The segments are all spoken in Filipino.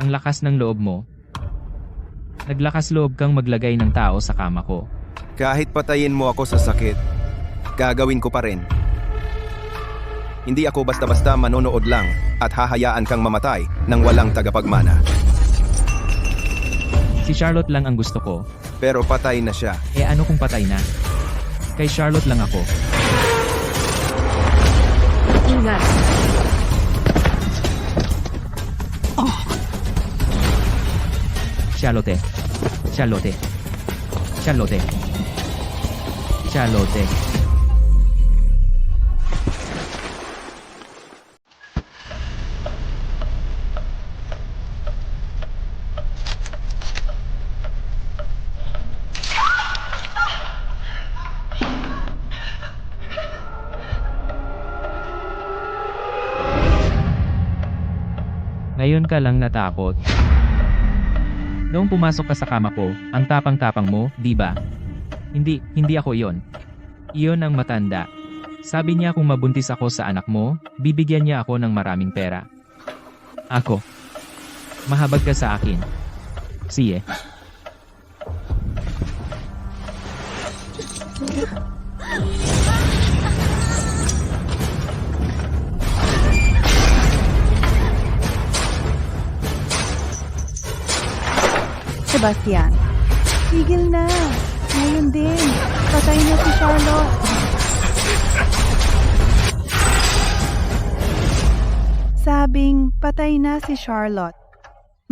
Ang lakas ng loob mo. Naglakas loob kang maglagay ng tao sa kama ko. Kahit patayin mo ako sa sakit, gagawin ko pa rin. Hindi ako basta-basta manonood lang at hahayaan kang mamatay ng walang tagapagmana. Si Charlotte lang ang gusto ko. Pero patay na siya. Eh ano kung patay na? Kay Charlotte lang ako. Ingat. Charlotte. Charlotte. Charlotte. Charlotte. Ngayon ka lang natakot. Noong pumasok ka sa kama ko, ang tapang-tapang mo, di ba? Hindi ako iyon. Iyon ang matanda. Sabi niya kung mabuntis ako sa anak mo, bibigyan niya ako ng maraming pera. Ako. Mahabag ka sa akin. Sige. Sebastian. Tigil na. Ngayon din. Patay na si Charlotte. Sabing, patay na si Charlotte.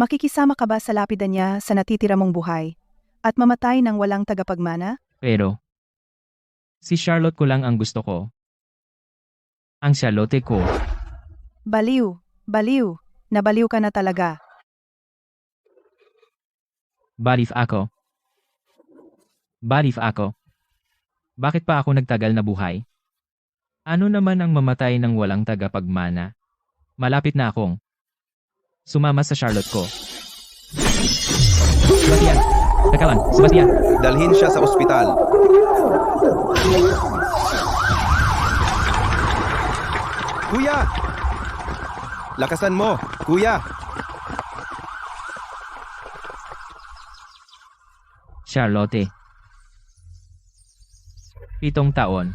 Makikisama ka ba sa lapida niya sa natitira mong buhay at mamatay ng walang tagapagmana? Pero, si Charlotte ko lang ang gusto ko. Ang Charlotte ko. Baliw. Baliw. Nabaliw ka na talaga. Barif ako. Barif ako. Bakit pa ako nagtagal na buhay? Ano naman ang mamatay ng walang tagapagmana? Malapit na akong sumama sa Charlotte ko. Sebastian! Teka lang, Sebastian! Dalhin siya sa ospital. Kuya! Lakasan mo, kuya! Charlotte. 7 taon.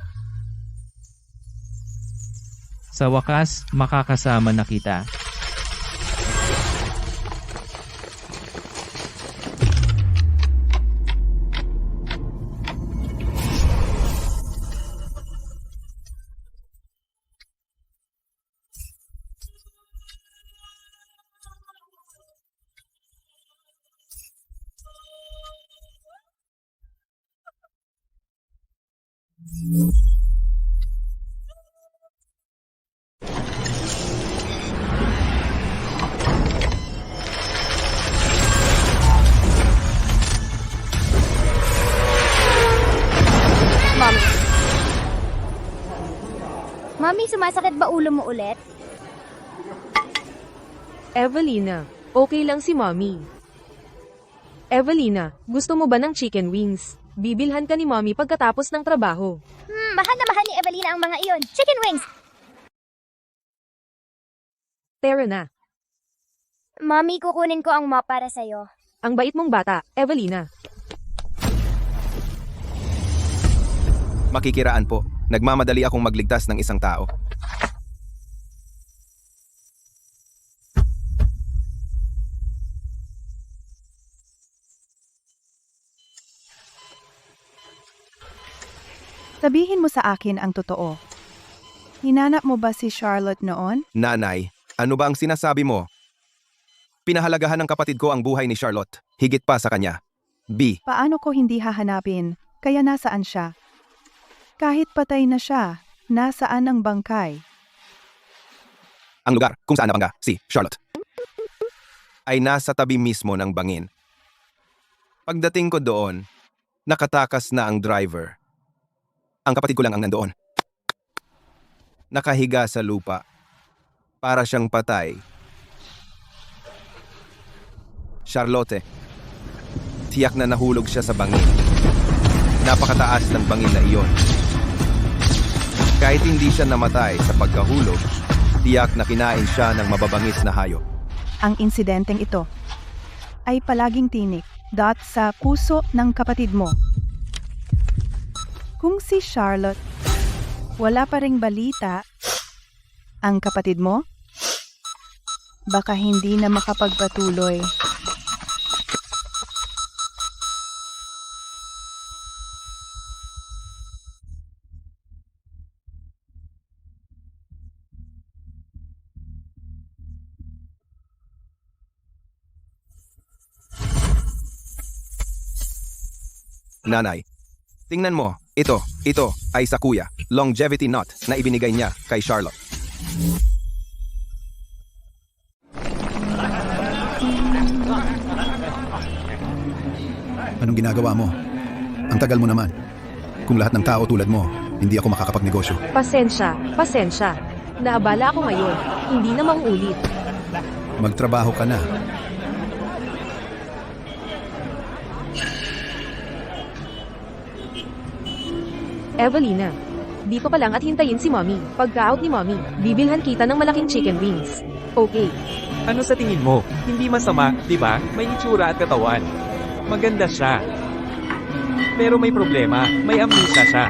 Sa wakas, makakasama na kita. Mommy. Mommy, sumasakit ba ulo mo ulit? Evelina, okay lang si Mommy. Evelina, gusto mo ba ng chicken wings? Bibilhan ka ni Mommy pagkatapos ng trabaho. Mahal na mahal ni Evelina ang mga iyon. Chicken wings! Tara na. Mommy, kukunin ko ang mop para sa'yo. Ang bait mong bata, Evelina. Makikiraan po. Nagmamadali akong magligtas ng isang tao. Sabihin mo sa akin ang totoo. Hinanap mo ba si Charlotte noon? Nanay, ano ba ang sinasabi mo? Pinahalagahan ng kapatid ko ang buhay ni Charlotte. Higit pa sa kanya. B. Paano ko hindi hahanapin? Kaya nasaan siya? Kahit patay na siya, nasaan ang bangkay? Ang lugar kung saan nabangga si Charlotte ay nasa tabi mismo ng bangin. Pagdating ko doon, nakatakas na ang driver. Ang kapatid ko lang ang nandoon. Nakahiga sa lupa. Para siyang patay. Charlotte. Tiyak na nahulog siya sa bangin. Napakataas ng bangin na iyon. Kahit hindi siya namatay sa pagkahulog, tiyak na kinain siya ng mababangis na hayop. Ang insidenteng ito ay palaging tinik sa puso ng kapatid mo. Kung si Charlotte wala pa ring balita, ang kapatid mo baka hindi na makapagpatuloy. Nanay, tingnan mo, ito ay Sakuya, longevity knot na ibinigay niya kay Charlotte. Anong ginagawa mo? Ang tagal mo naman. Kung lahat ng tao tulad mo, hindi ako makakapagnegosyo. Pasensya. Naabala ako ngayon. Hindi na mauulit. Magtrabaho ka na. Evelina, dito ka lang at hintayin si Mommy. Pagka-out ni Mommy, bibilhan kita ng malaking chicken wings. Okay. Ano sa tingin mo? Hindi masama, di ba? May itsura at katawan. Maganda siya. Pero may problema, may amnesia siya.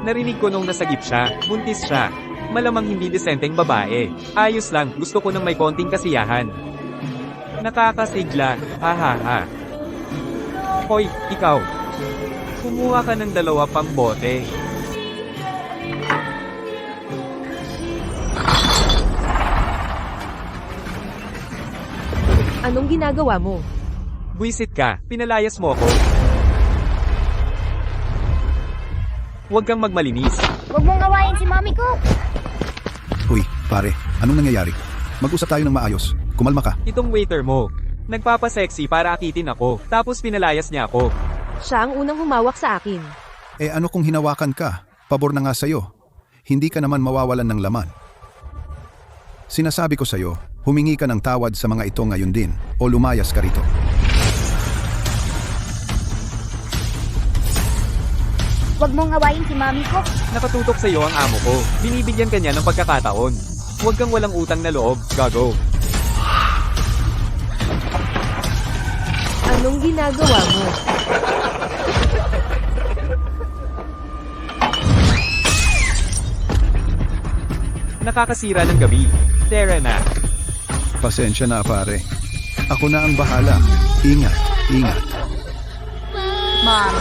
Narinig ko nung nasagip siya, buntis siya. Malamang hindi desenteng babae. Ayos lang, gusto ko ng may konting kasiyahan. Nakakasigla, ha ha ha. Hoy, ikaw. Kumuha ka ng 2 pang bote. Anong ginagawa mo? Buisit ka, pinalayas mo ako. Huwag kang magmalinis. Huwag mong awayin si Mommy ko. Uy, pare, anong nangyayari? Mag-usap tayo ng maayos. Kumalma ka. Itong waiter mo. Nagpapasexy para akitin ako, tapos pinalayas niya ako. Siya ang unang humawak sa akin. Eh ano kung hinawakan ka? Pabor na nga sa'yo. Hindi ka naman mawawalan ng laman. Sinasabi ko sa'yo, humingi ka ng tawad sa mga ito ngayon din o lumayas ka rito. Huwag mong awayin si Mommy ko. Nakatutok sa iyo ang amo ko. Binibigyan ka niya ng pagkakataon. Huwag kang walang utang na loob, gago. Anong ginagawa mo? Nakakasira ng gabi. Tara na. Pasensya na pare. Ako na ang bahala. Ingat, ingat. Mom.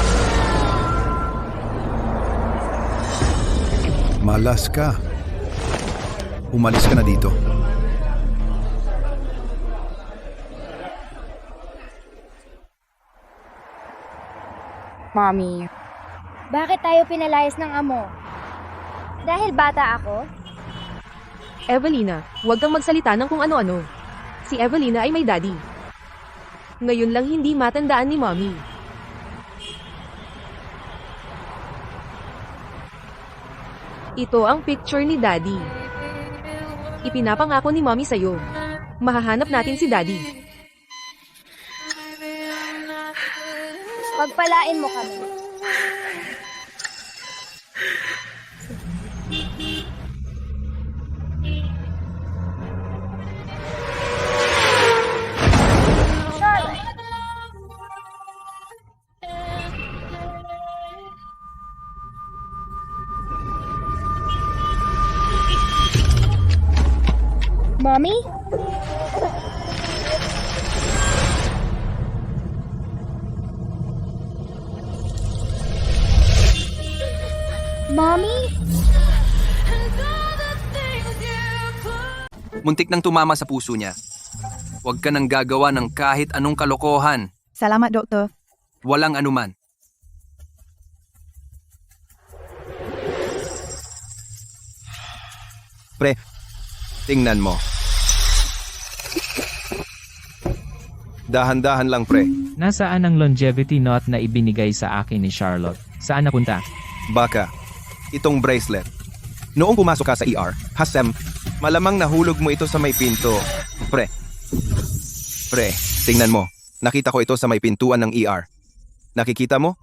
Malas ka. Umalis ka na dito. Mommy. Bakit tayo pinalayas ng amo? Dahil bata ako? Evelina, huwag kang magsalita ng kung ano-ano. Si Evelina ay may daddy. Ngayon lang hindi matandaan ni Mommy. Ito ang picture ni Daddy. Ipinapangako ni Mommy sa'yo. Mahahanap natin si Daddy. Pagpalain mo kami. Charlotte. Mommy? Mommy? Muntik nang tumama sa puso niya. Huwag ka nang gagawa ng kahit anong kalokohan. Salamat, Doktor. Walang anuman. Pre, tingnan mo. Dahan-dahan lang, pre. Nasaan ang longevity knot na ibinigay sa akin ni Charlotte? Saan napunta? Baka, itong bracelet. Noong pumasok ka sa ER, Hasem, malamang nahulog mo ito sa may pinto. Pre, tingnan mo. Nakita ko ito sa may pintuan ng ER. Nakikita mo?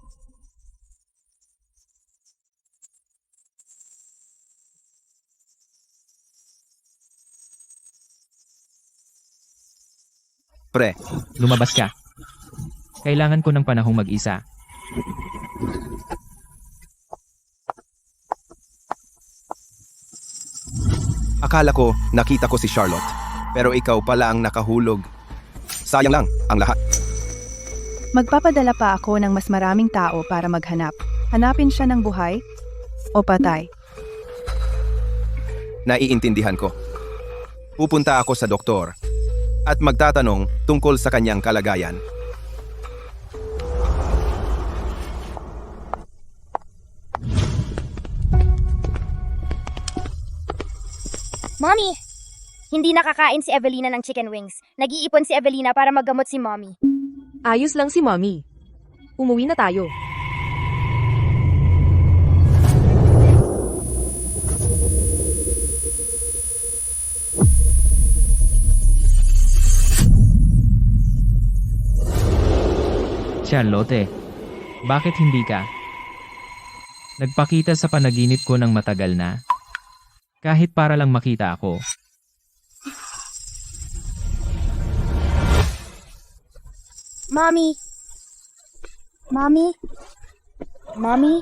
Pre, Lumabas ka. Kailangan ko ng panahong mag-isa. akala ko nakita ko si Charlotte. Pero ikaw pala ang nakahulog. Sayang lang ang lahat. Magpapadala pa ako ng mas maraming tao para maghanap. Hanapin siya ng buhay o patay. Naiintindihan ko. Pupunta ako sa doktor at magtatanong tungkol sa kanyang kalagayan. Mommy! Hindi nakakain si Evelina ng chicken wings. Nag-iipon si Evelina para maggamot si Mommy. Ayos lang si Mommy. Umuwi na tayo. Charlotte, bakit hindi ka? Nagpakita sa panaginip ko ng matagal na. Kahit para lang makita ako. Mommy? Mommy? Mommy?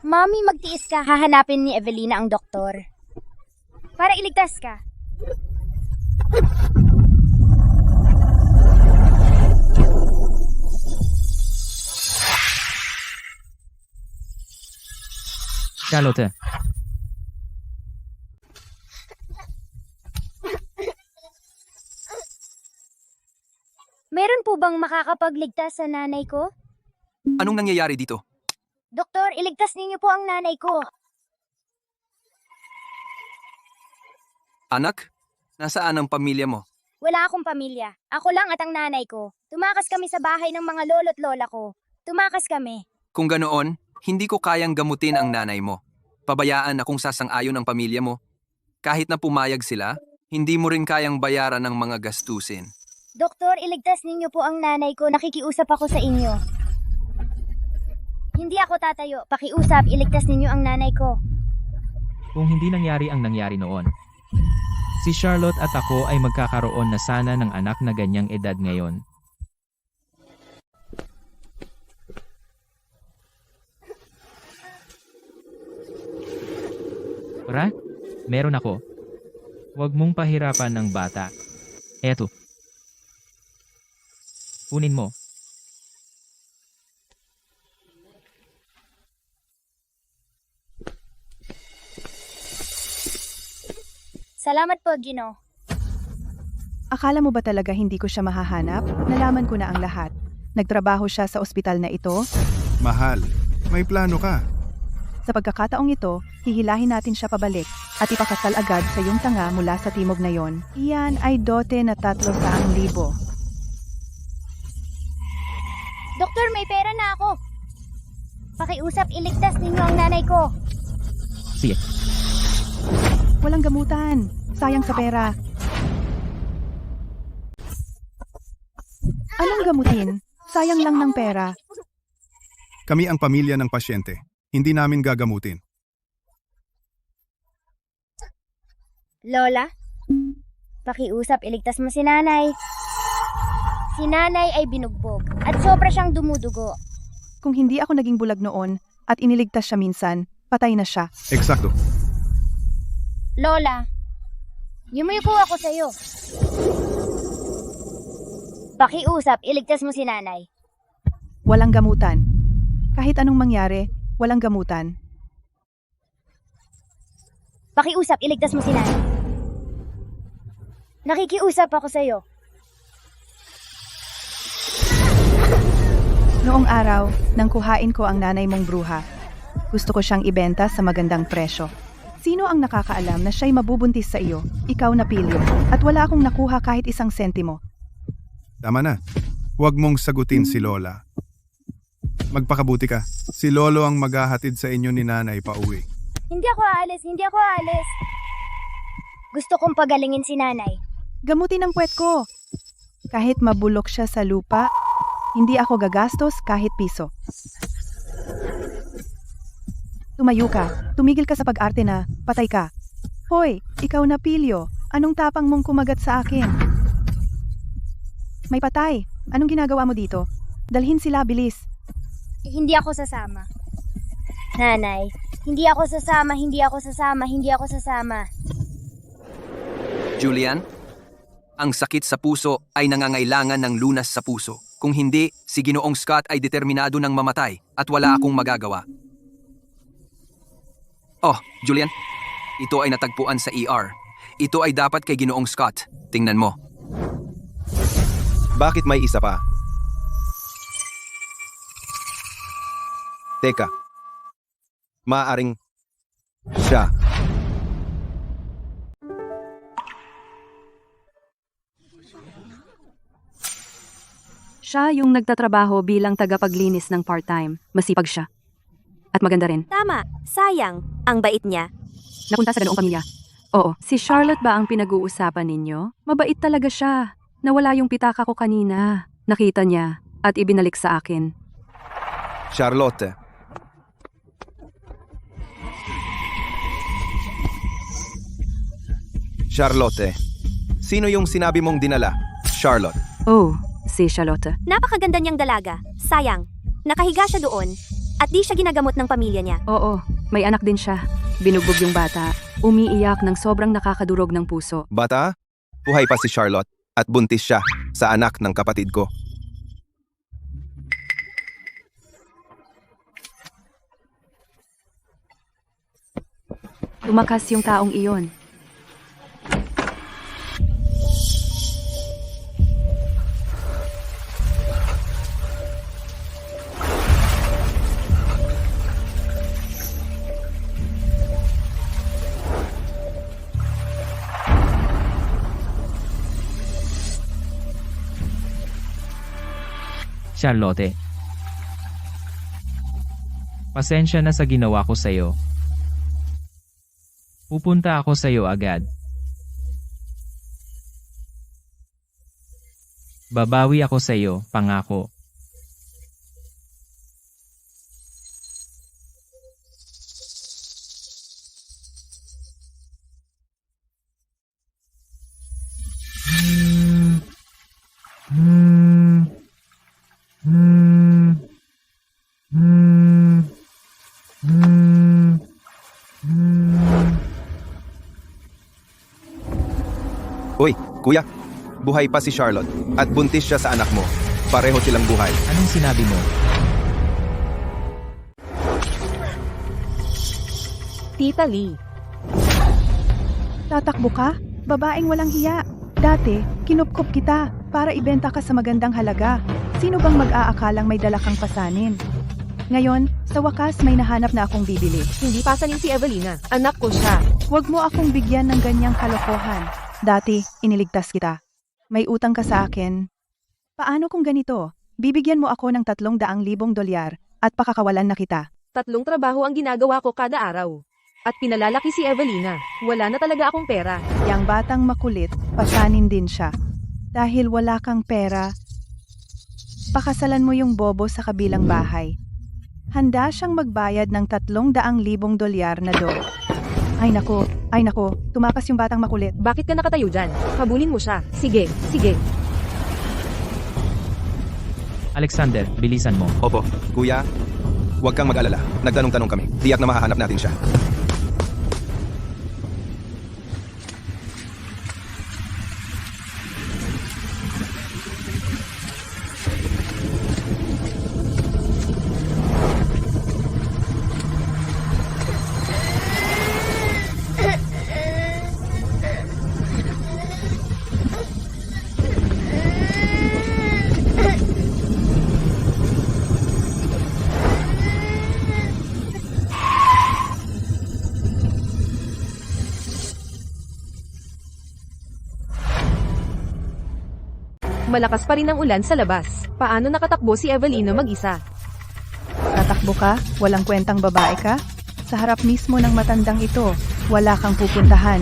Mommy, magtiis ka. Hahanapin ni Evelina ang doktor. Para iligtas ka. Charlotte, Meron po bang makakapagligtas sa nanay ko? Anong nangyayari dito? Doktor, iligtas ninyo po ang nanay ko. Anak? Nasaan ang pamilya mo? Wala akong pamilya. Ako lang at ang nanay ko. Tumakas kami sa bahay ng mga lolo't lola ko. Tumakas kami. Kung ganoon, hindi ko kayang gamutin ang nanay mo. Pabayaan akong sasang-ayon ang pamilya mo. Kahit na pumayag sila, hindi mo rin kayang bayaran ng mga gastusin. Doktor, iligtas ninyo po ang nanay ko. Nakikiusap ako sa inyo. Hindi ako tatayo. Pakiusap, iligtas ninyo ang nanay ko. kung hindi nangyari ang nangyari noon. Si Charlotte at ako ay magkakaroon na sana ng anak na ganyang edad ngayon. Para? Meron ako. Huwag mong pahirapan ng bata. Eto. Kunin mo. Salamat po, Gino. Akala mo ba talaga hindi ko siya mahahanap? Nalaman ko na ang lahat. Nagtrabaho siya sa ospital na ito. Mahal, may plano ka. Sa pagkakataong ito, hihilahin natin siya pabalik at ipakasal agad sa iyong tanga mula sa timog na yon. Iyan ay dote na 300,000. Doktor, may pera na ako. Pakiusap, iligtas ninyo ang nanay ko. Sige. Walang gamutan. Sayang sa pera. Anong gamutin? Sayang lang ng pera. Kami ang pamilya ng pasyente. Hindi namin gagamutin. Lola, pakiusap, iligtas mo si nanay. Si nanay ay binugbog at sobra siyang dumudugo. Kung hindi ako naging bulag noon at iniligtas siya minsan, patay na siya. Eksakto. Lola, yumuyuko ako sa'yo. Pakiusap, iligtas mo si nanay. Walang gamutan. Kahit anong mangyari, walang gamutan. Pakiusap, iligtas mo si nanay. Nakikiusap ako sa'yo. Noong araw, nang kuhain ko ang nanay mong bruha, gusto ko siyang ibenta sa magandang presyo. Sino ang nakakaalam na siya'y mabubuntis sa iyo, ikaw na pilyo, at wala akong nakuha kahit isang sentimo? Tama na. Huwag mong sagutin si Lola. Magpakabuti ka. Si Lolo ang maghahatid sa inyo ni Nanay pauwi. Hindi ako aalis. Gusto kong pagalingin si nanay. Gamutin ang puwet ko. Kahit mabulok siya sa lupa, hindi ako gagastos kahit piso. Tumayo ka. Tumigil ka sa pag-arte na. Patay ka. Hoy, ikaw na pilyo. Anong tapang mong kumagat sa akin? May patay. Anong ginagawa mo dito? Dalhin sila, bilis. Hindi ako sasama. Nanay, hindi ako sasama, hindi ako sasama, hindi ako sasama. Julian, ang sakit sa puso ay nangangailangan ng lunas sa puso. Kung hindi, si Ginoong Scott ay determinado ng mamatay at wala akong magagawa. Oh, Julian, ito ay natagpuan sa ER. Ito ay dapat kay Ginoong Scott. Tingnan mo. Bakit may isa pa? Teka. Maaring siya. Siya yung nagtatrabaho bilang tagapaglinis ng part-time. Masipag siya. At maganda rin. Tama, sayang. Ang bait niya. Napunta sa ganoong pamilya. Oo, si Charlotte ba ang pinag-uusapan ninyo? Mabait talaga siya. Nawala yung pitaka ko kanina. Nakita niya at ibinalik sa akin. Charlotte. Charlotte. Sino yung sinabi mong dinala? Charlotte. Oh, si Charlotte. Napakaganda niyang dalaga. Sayang. Nakahiga siya doon. At di siya ginagamot ng pamilya niya. Oo, may anak din siya. Binugbog yung bata. Umiiyak ng sobrang nakakadurog ng puso. Bata, buhay pa si Charlotte at buntis siya sa anak ng kapatid ko. Tumakas yung taong iyon. Charlotte. Pasensya na sa ginawa ko sa'yo. Pupunta ako sa'yo agad. Babawi ako sa'yo, pangako. Uy, kuya, buhay pa si Charlotte at buntis siya sa anak mo. Pareho silang buhay. Anong sinabi mo? Tita Lee. Tatakbo ka? Babaeng walang hiya. Dati, kinupkop kita para ibenta ka sa magandang halaga. Sino bang mag-aakalang may dala kang pasanin? Ngayon, sa wakas may nahanap na akong bibili. Hindi pasanin si Evelina. Anak ko siya. Huwag mo akong bigyan ng ganyang kalokohan. Dati, iniligtas kita. May utang ka sa akin. Paano kung ganito? Bibigyan mo ako ng $300,000 at pakakawalan na kita. 3 trabaho ang ginagawa ko kada araw. At pinalalaki si Evelina. Wala na talaga akong pera. Yang batang makulit, pasanin din siya. Dahil wala kang pera, pakasalan mo yung bobo sa kabilang bahay. Handa siyang magbayad ng $300,000 na do. Ay nako, tumakas yung batang makulit. Bakit ka nakatayo dyan? Habulin mo siya. Sige, sige. Alexander, bilisan mo. Opo, kuya, huwag kang mag-alala. Nagtanong-tanong kami. Tiyak na mahahanap natin siya. Malakas pa rin ang ulan sa labas. Paano nakatakbo si Evelina mag-isa? Tatakbo ka? Walang kwentang babae ka? Sa harap mismo ng matandang ito, wala kang pupuntahan.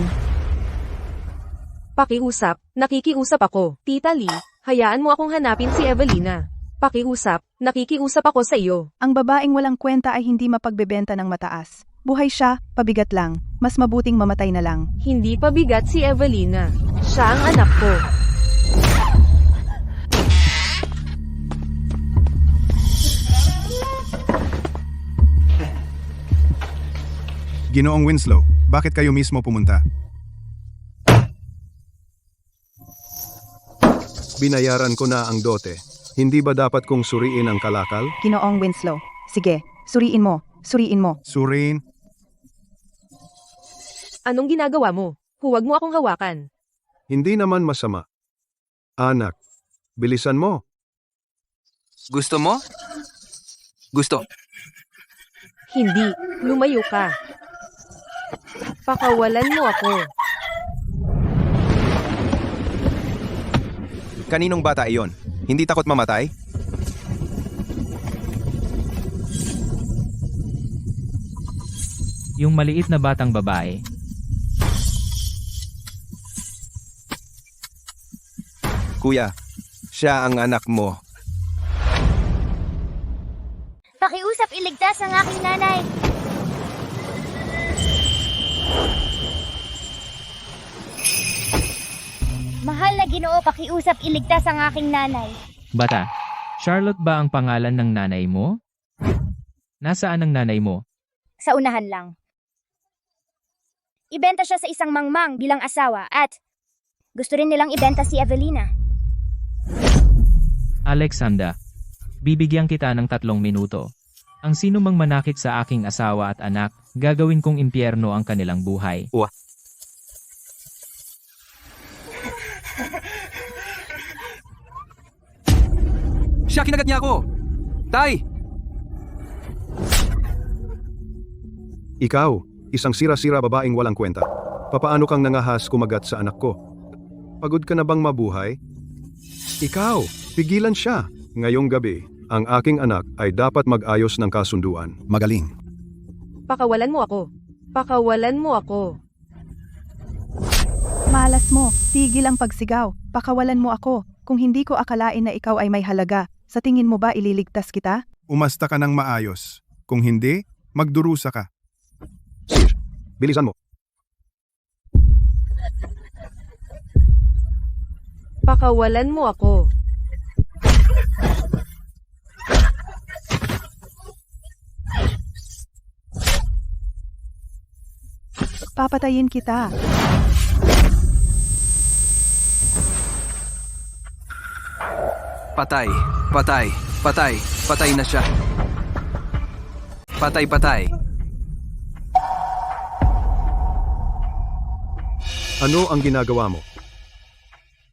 Pakiusap, nakikiusap ako. Tita Lee, hayaan mo akong hanapin si Evelina. Pakiusap, nakikiusap ako sa iyo. Ang babaeng walang kwenta ay hindi mapagbebenta ng mataas. Buhay siya, pabigat lang. Mas mabuting mamatay na lang. Hindi pa bigat si Evelina. Siya ang anak ko. Ginoong Winslow, bakit kayo mismo pumunta? Binayaran ko na ang dote. Hindi ba dapat kong suriin ang kalakal? Ginoong Winslow. Sige, suriin mo. Suriin mo. Suriin? Anong ginagawa mo? Huwag mo akong hawakan. Hindi naman masama. Anak, bilisan mo. Gusto mo? Gusto. Hindi, lumayo ka. Pakawalan mo ako. Kaninong bata iyon? Hindi takot mamatay? Yung maliit na batang babae. Kuya, siya ang anak mo. Pakiusap iligtas ang aking nanay. Mahal na Ginoo, pakiusap iligtas ang aking nanay. Bata, Charlotte ba ang pangalan ng nanay mo? Nasaan ang nanay mo? Sa unahan lang. Ibenta siya sa isang mangmang bilang asawa at gusto rin nilang ibenta si Evelina. Alexandra, bibigyan kita ng 3 minuto. Ang sino mang manakit sa aking asawa at anak, gagawin kong impyerno ang kanilang buhay. Siya, kinagat niya ako! Tay! Ikaw, isang sira-sira babaeng walang kwenta. Papaano kang nangahas kumagat sa anak ko? Pagod ka na bang mabuhay? Ikaw, pigilan siya. Ngayong gabi, ang aking anak ay dapat mag-ayos ng kasunduan. Magaling. Pakawalan mo ako. Pakawalan mo ako. Malas mo. Tigil ang pagsigaw. Pakawalan mo ako. Kung hindi ko akalain na ikaw ay may halaga, sa tingin mo ba ililigtas kita? Umasta ka ng maayos. Kung hindi, magdurusa ka. Sir, bilisan mo. Pakawalan mo ako. Papatayin kita. Patay, patay, patay, patay na siya. Patay, patay. Ano ang ginagawa mo?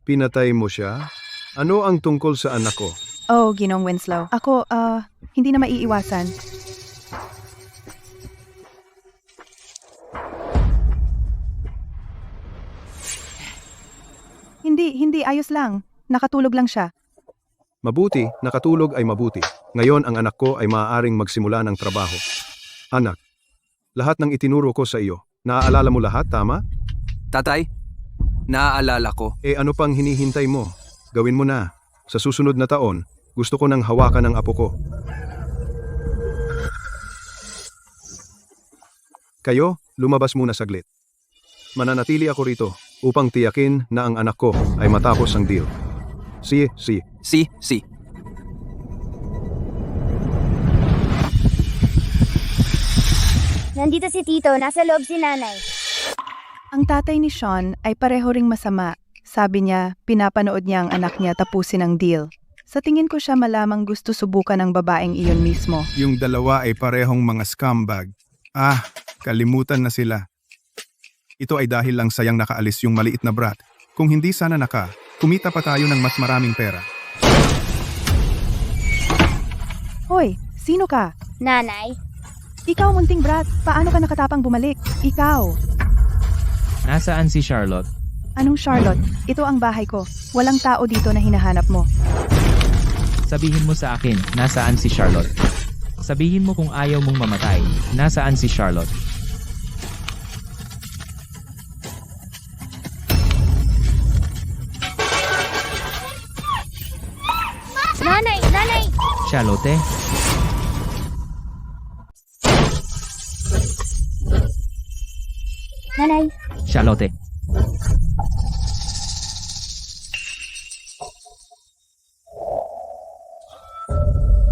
Pinatay mo siya? Ano ang tungkol sa anak ko? Oh, Ginong Winslow. Ako, hindi na maiiwasan. Hindi, ayos lang. Nakatulog lang siya. Mabuti, nakatulog ay mabuti. Ngayon ang anak ko ay maaaring magsimula ng trabaho. Anak, lahat ng itinuro ko sa iyo, naaalala mo lahat, tama? Tatay, naaalala ko. Ano pang hinihintay mo? Gawin mo na. Sa susunod na taon, gusto ko nang hawakan ng apo ko. Kayo, lumabas muna saglit. Mananatili ako rito upang tiyakin na ang anak ko ay matapos ang deal. Si. Nandito si Tito, nasa loob si nanay. Ang tatay ni Sean ay pareho ring masama. Sabi niya, pinapanood niya ang anak niya tapusin ang deal. Sa tingin ko siya malamang gusto subukan ng babaeng iyon mismo. Yung dalawa ay parehong mga scumbag. Kalimutan na sila. Ito ay dahil lang sayang nakaalis yung maliit na brat. Kung hindi sana kumita pa tayo ng mas maraming pera. Hoy, sino ka? Nanay, Ikaw, munting brat. Paano ka nakatapang bumalik? Ikaw. Nasaan si Charlotte? Anong Charlotte? Ito ang bahay ko. Walang tao dito na hinahanap mo. Sabihin mo sa akin, nasaan si Charlotte? Sabihin mo kung ayaw mong mamatay, nasaan si Charlotte? Nanay! Charlotte? Nanay! Charlotte.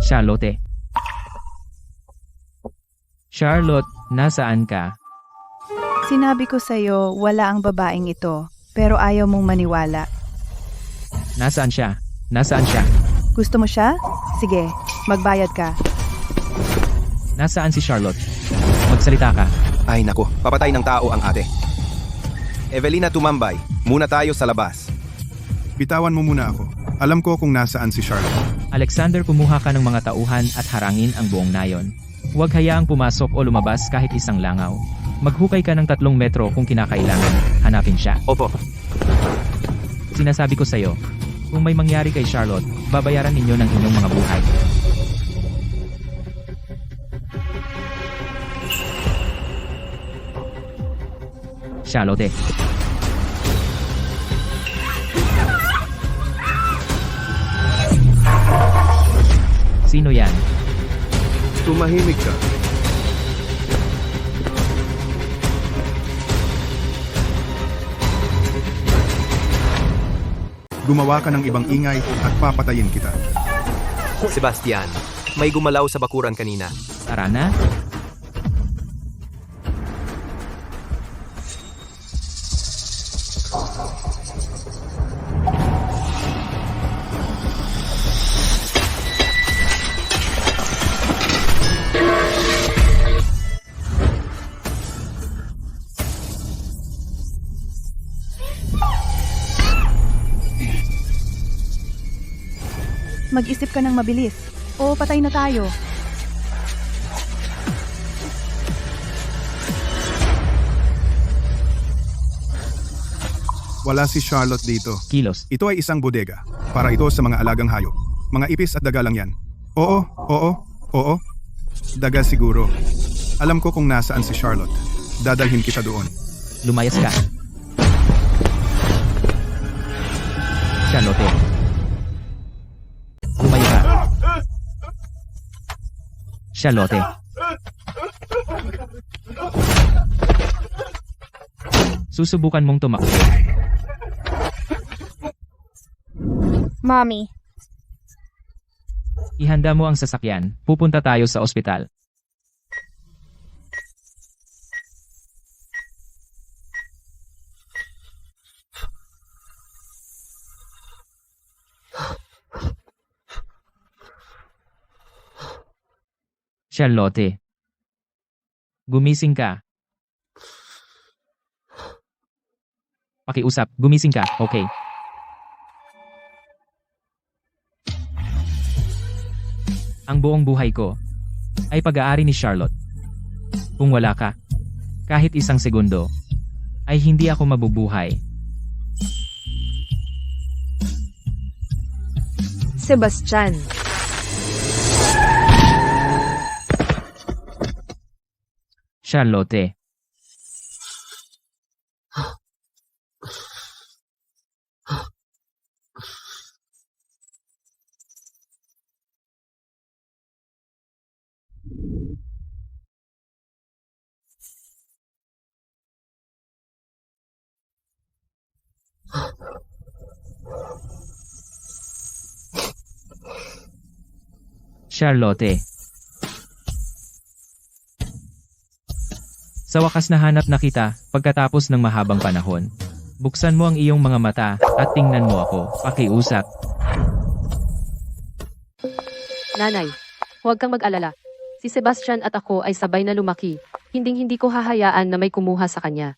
Charlotte. Charlotte, nasaan ka? Sinabi ko sa'yo, wala ang babaeng ito, pero ayaw mong maniwala. Nasaan siya? Nasaan siya? Gusto mo siya? Sige, magbayad ka. Nasaan si Charlotte? Magsalita ka. Ay nako, papatay ng tao ang ate. Evelina, tumambay. Muna tayo sa labas. Bitawan mo muna ako. Alam ko kung nasaan si Charlotte. Alexander, kumuha ka ng mga tauhan at harangin ang buong nayon. Huwag hayaang pumasok o lumabas kahit isang langaw. Maghukay ka ng 3 metro kung kinakailangan. Hanapin siya. Opo. Sinasabi ko sa'yo, kung may mangyari kay Charlotte, babayaran ninyo ng inyong mga buhay. Charlotte. Sino yan? Tumahimik ka. Gumawa ka ng ibang ingay at papatayin kita. Sebastian, may gumalaw sa bakuran kanina. Tara na? Mag-isip ka ng mabilis. O patay na tayo. Wala si Charlotte dito. Kilos. Ito ay isang bodega. Para ito sa mga alagang hayop. Mga ipis at daga lang yan. Oo. Daga siguro. Alam ko kung nasaan si Charlotte. Dadalhin kita doon. Lumayas ka. Charlotte. Lumayo ka. Charlotte. Susubukan mong tumakbo. Mommy, Ihanda mo ang sasakyan. Pupunta tayo sa ospital. Charlotte. Gumising ka. Pakiusap, gumising ka, okay. Ang buong buhay ko ay pag-aari ni Charlotte. Kung wala ka, kahit isang segundo, ay hindi ako mabubuhay. Sebastian. Charlotte. Charlotte. Sa wakas nahanap na kita pagkatapos ng mahabang panahon. Buksan mo ang iyong mga mata at tingnan mo ako. Pakiusap. Nanay, huwag kang mag-alala. Si Sebastian at ako ay sabay na lumaki. Hinding-hindi ko hahayaan na may kumuha sa kanya.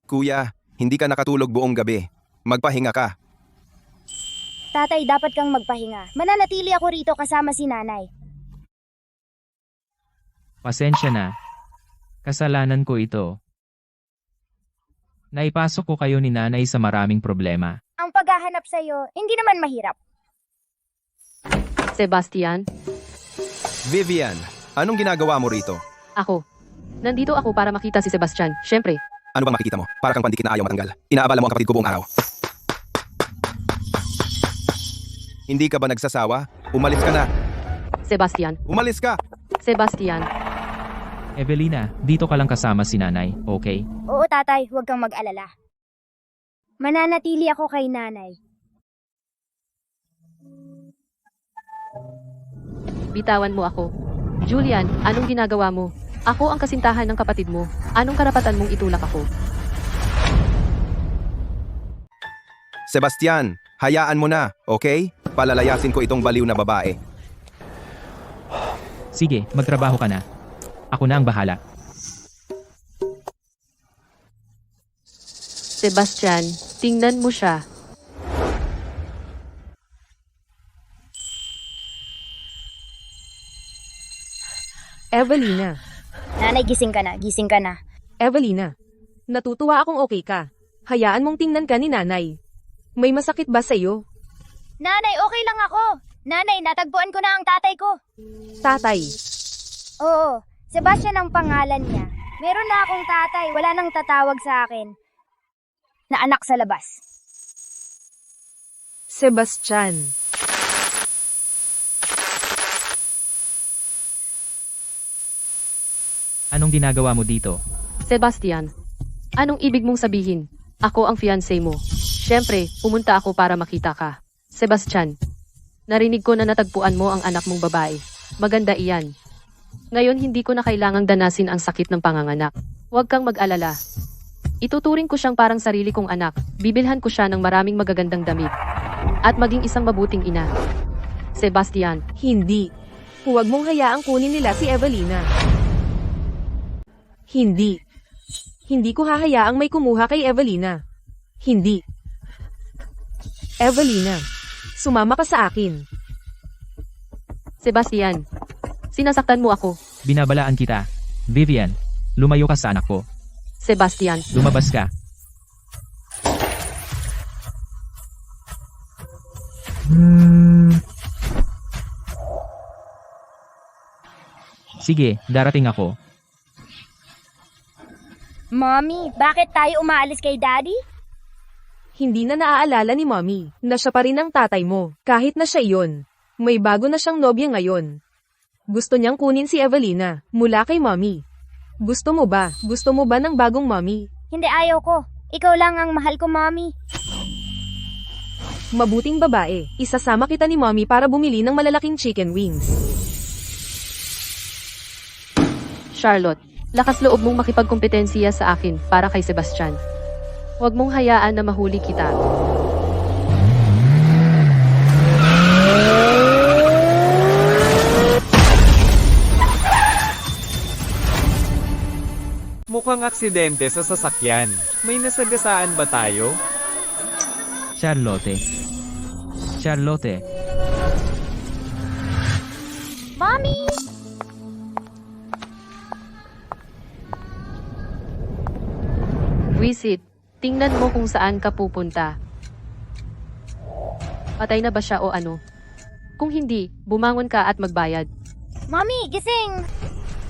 Kuya, hindi ka nakatulog buong gabi. Magpahinga ka. tatay, dapat kang magpahinga. Mananatili ako rito kasama si nanay. Pasensya na. Kasalanan ko ito. Naipasok ko kayo ni nanay sa maraming problema. Ang paghahanap sa'yo, hindi naman mahirap. Sebastian, Vivian, anong ginagawa mo rito? ako. Nandito ako para makita si Sebastian. Syempre, Ano bang makikita mo? Para kang pandikit na ayaw matanggal. Inaabala mo ang kapatid ko buong araw. Hindi ka ba nagsasawa? Umalis ka na. Sebastian. Umalis ka! Sebastian. Evelina, dito ka lang kasama si nanay, okay? Oo tatay, huwag kang mag-alala. Mananatili ako kay nanay. Bitawan mo ako. Julian, anong ginagawa mo? Ako ang kasintahan ng kapatid mo. Anong karapatan mong itulak ako? Sebastian, hayaan mo na, okay? Palalayasin ko itong baliw na babae. Sige, magtrabaho ka na. Ako na ang bahala. Sebastian, tingnan mo siya. Evelina, Nanay, gising ka na, gising ka na. Evelina. Natutuwa akong okay ka. Hayaan mong tingnan ka ni nanay. May masakit ba sa iyo? Nanay, okay lang ako. Nanay, natagpuan ko na ang tatay ko. Tatay. Oo, Sebastian ang pangalan niya. Meron na akong tatay, wala nang tatawag sa akin. Na anak sa labas. Sebastian. Anong ginagawa mo dito? Sebastian, anong ibig mong sabihin? Ako ang fiancé mo. Siyempre, pumunta ako para makita ka. Sebastian, narinig ko na natagpuan mo ang anak mong babae. Maganda iyan. Ngayon hindi ko na kailangang danasin ang sakit ng panganganak. Huwag kang mag-alala. Ituturing ko siyang parang sarili kong anak. Bibilhan ko siya ng maraming magagandang damit. At maging isang mabuting ina. Sebastian, Hindi. Huwag mong hayaang kunin nila si Evelina. Hindi. Hindi ko hahayaang may kumuha kay Evelina. Hindi. Evelina, sumama ka sa akin. Sebastian, sinasaktan mo ako. Binabalaan kita. Vivian, lumayo ka sa anak ko. Sebastian, Lumabas ka. Sige, darating ako. Mommy, bakit tayo umaalis kay Daddy? Hindi na naaalala ni Mommy na siya pa rin ang tatay mo. Kahit na siya iyon. May bago na siyang nobya ngayon. Gusto niyang kunin si Evelina mula kay Mommy. Gusto mo ba? Gusto mo ba ng bagong Mommy? Hindi, ayaw ko. Ikaw lang ang mahal ko, Mommy. Mabuting babae. Isasama kita ni Mommy para bumili ng malalaking chicken wings. Charlotte, lakas loob mong makipagkompetensiya sa akin para kay Sebastian. Huwag mong hayaan na mahuli kita. Mukhang aksidente sa sasakyan. May nasagasaan ba tayo? Charlotte. Charlotte. Mommy! Wisit, tingnan mo kung saan ka pupunta. Patay na ba siya o ano? Kung hindi, bumangon ka at magbayad. Mommy, gising!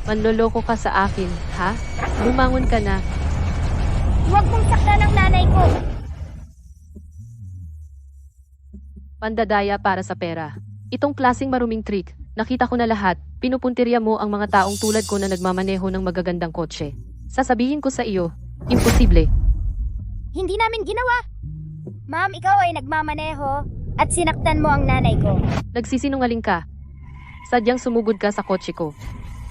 Manloloko ka sa akin, ha? Bumangon ka na. Huwag mong saktan ang nanay ko. Pandadaya para sa pera. Itong klaseng maruming trick, nakita ko na lahat. Pinupuntirya mo ang mga taong tulad ko na nagmamaneho ng magagandang kotse. Sasabihin ko sa iyo, imposible. Hindi namin ginawa. Ma'am, ikaw ay nagmamaneho at sinaktan mo ang nanay ko. Nagsisinungaling ka. Sadyang sumugod ka sa kotse ko.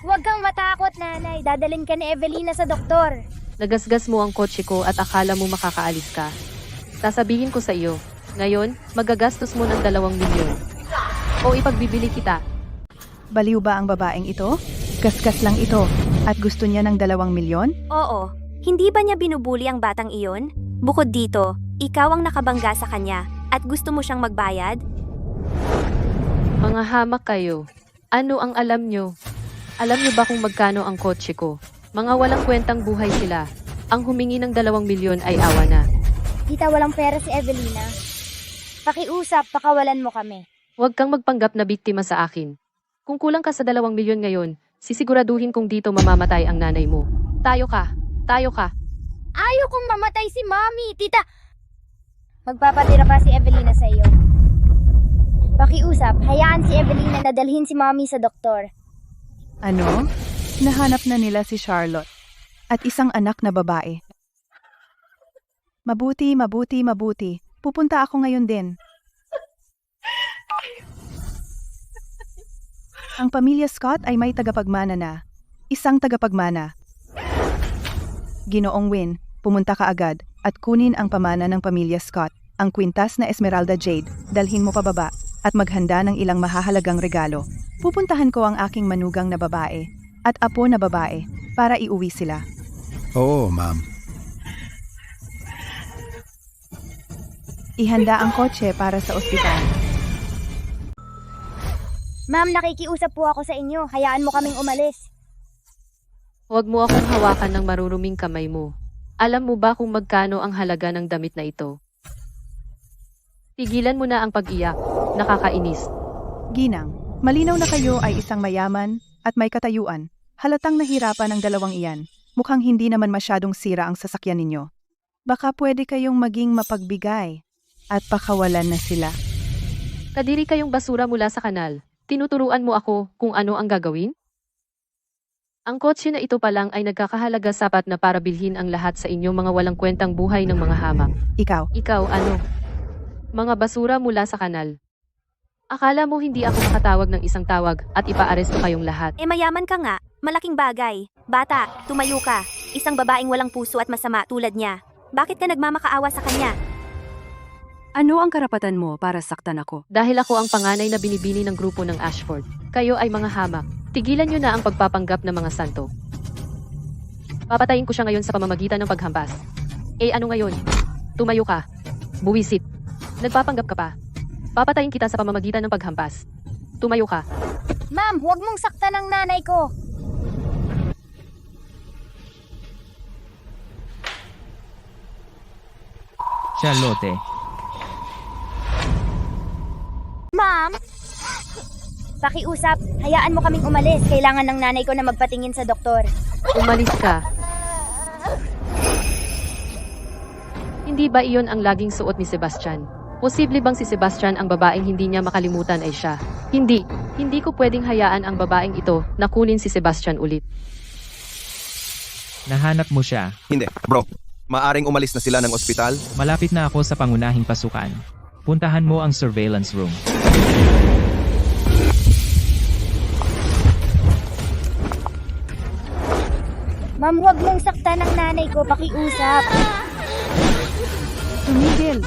Huwag kang matakot, nanay. Dadalhin ka ni Evelina sa doktor. Nagasgas mo ang kotse ko at akala mo makakaalis ka. Sasabihin ko sa iyo, ngayon, magagastos mo ng 2 milyon. O ipagbibili kita. Baliw ba ang babaeng ito? Gasgas lang ito. At gusto niya ng 2 milyon? Oo, hindi ba niya binubuli ang batang iyon? Bukod dito, ikaw ang nakabangga sa kanya at gusto mo siyang magbayad? Mga hamak kayo. Ano ang alam nyo? Alam nyo ba kung magkano ang kotse ko? Mga walang kwentang buhay sila. Ang humingi ng 2 milyon ay awa na. Tita, walang pera si Evelina. Pakiusap, pakawalan mo kami. Huwag kang magpanggap na biktima sa akin. Kung kulang ka sa 2 milyon ngayon, sisiguraduhin kong dito mamamatay ang nanay mo. Tayo ka. Tayo ka. Ayaw kong mamatay si Mommy, tita. Magpapatira pa si Evelina sa iyo. Pakiusap, hayaan si Evelina na dalhin si Mommy sa doktor. Ano? Nahanap na nila si Charlotte. At isang anak na babae. Mabuti, mabuti, mabuti. Pupunta ako ngayon din. Ang pamilya Scott ay may tagapagmana na. Isang tagapagmana. Ginoong Win, pumunta ka agad at kunin ang pamana ng pamilya Scott, ang kwintas na Esmeralda Jade, dalhin mo pababa at maghanda ng ilang mahahalagang regalo. Pupuntahan ko ang aking manugang na babae at apo na babae para iuwi sila. Oo, ma'am. Ihanda ang kotse para sa ospital. Ma'am, nakikiusap po ako sa inyo. Hayaan mo kaming umalis. Huwag mo akong hawakan ng maruruming kamay mo. Alam mo ba kung magkano ang halaga ng damit na ito? Tigilan mo na ang pag-iyak. Nakakainis. Ginang, malinaw na kayo ay isang mayaman at may katayuan. Halatang nahirapan ang dalawang iyan. Mukhang hindi naman masyadong sira ang sasakyan ninyo. Baka pwede kayong maging mapagbigay at pakawalan na sila. Kadiri kayong basura mula sa kanal. Tinuturuan mo ako kung ano ang gagawin? Ang kotse na ito pa lang ay nagkakahalaga sapat na para bilhin ang lahat sa inyong mga walang kwentang buhay ng mga hamak. Ikaw, Ikaw ano? Mga basura mula sa kanal. Akala mo hindi ako makatawag ng isang tawag at ipaaresto kayong lahat. Mayaman ka nga. Malaking bagay. Bata, tumayo ka. Isang babaeng walang puso at masama tulad niya. Bakit ka nagmamakaawa sa kanya? Ano ang karapatan mo para saktan ako? Dahil ako ang panganay na binibini ng grupo ng Ashford. Kayo ay mga hamak. Tigilan nyo na ang pagpapanggap ng mga santo. Papatayin ko siya ngayon sa pamamagitan ng paghampas. Ano ngayon? Tumayo ka. Buwisit. Nagpapanggap ka pa. Papatayin kita sa pamamagitan ng paghampas. Tumayo ka. Ma'am, huwag mong saktan ang nanay ko. Charlotte. Ma'am! Pakiusap, hayaan mo kaming umalis. Kailangan ng nanay ko na magpatingin sa doktor. Umalis ka. Hindi ba iyon ang laging suot ni Sebastian? Posible bang si Sebastian ang babaeng hindi niya makalimutan ay siya? Hindi. Hindi ko pwedeng hayaan ang babaeng ito na kunin si Sebastian ulit. Nahanap mo siya. Hindi, bro. Maaring umalis na sila ng ospital? Malapit na ako sa pangunahing pasukan. Puntahan mo ang surveillance room. Ma'am, huwag mong saktan ang nanay ko. Pakiusap. tumigil!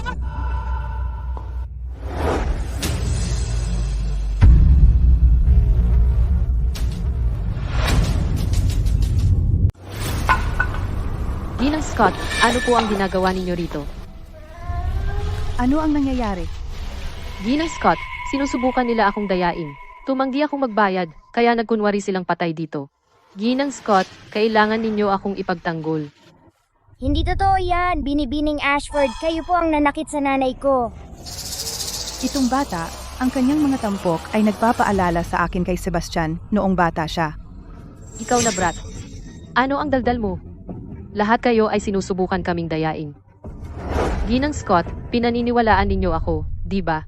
Ginang Scott, ano po ang ginagawa ninyo rito? Ano ang nangyayari? Ginang Scott, sinusubukan nila akong dayain. Tumanggi akong magbayad, kaya nagkunwari silang patay dito. Ginang Scott, kailangan ninyo akong ipagtanggol. Hindi totoo yan. Binibining Ashford, kayo po ang nanakit sa nanay ko. Itong bata, ang kanyang mga tampok ay nagpapaalala sa akin kay Sebastian noong bata siya. Ikaw na brat. Ano ang daldal mo? Lahat kayo ay sinusubukan kaming dayain. Ginang Scott, pinaniniwalaan ninyo ako, di ba?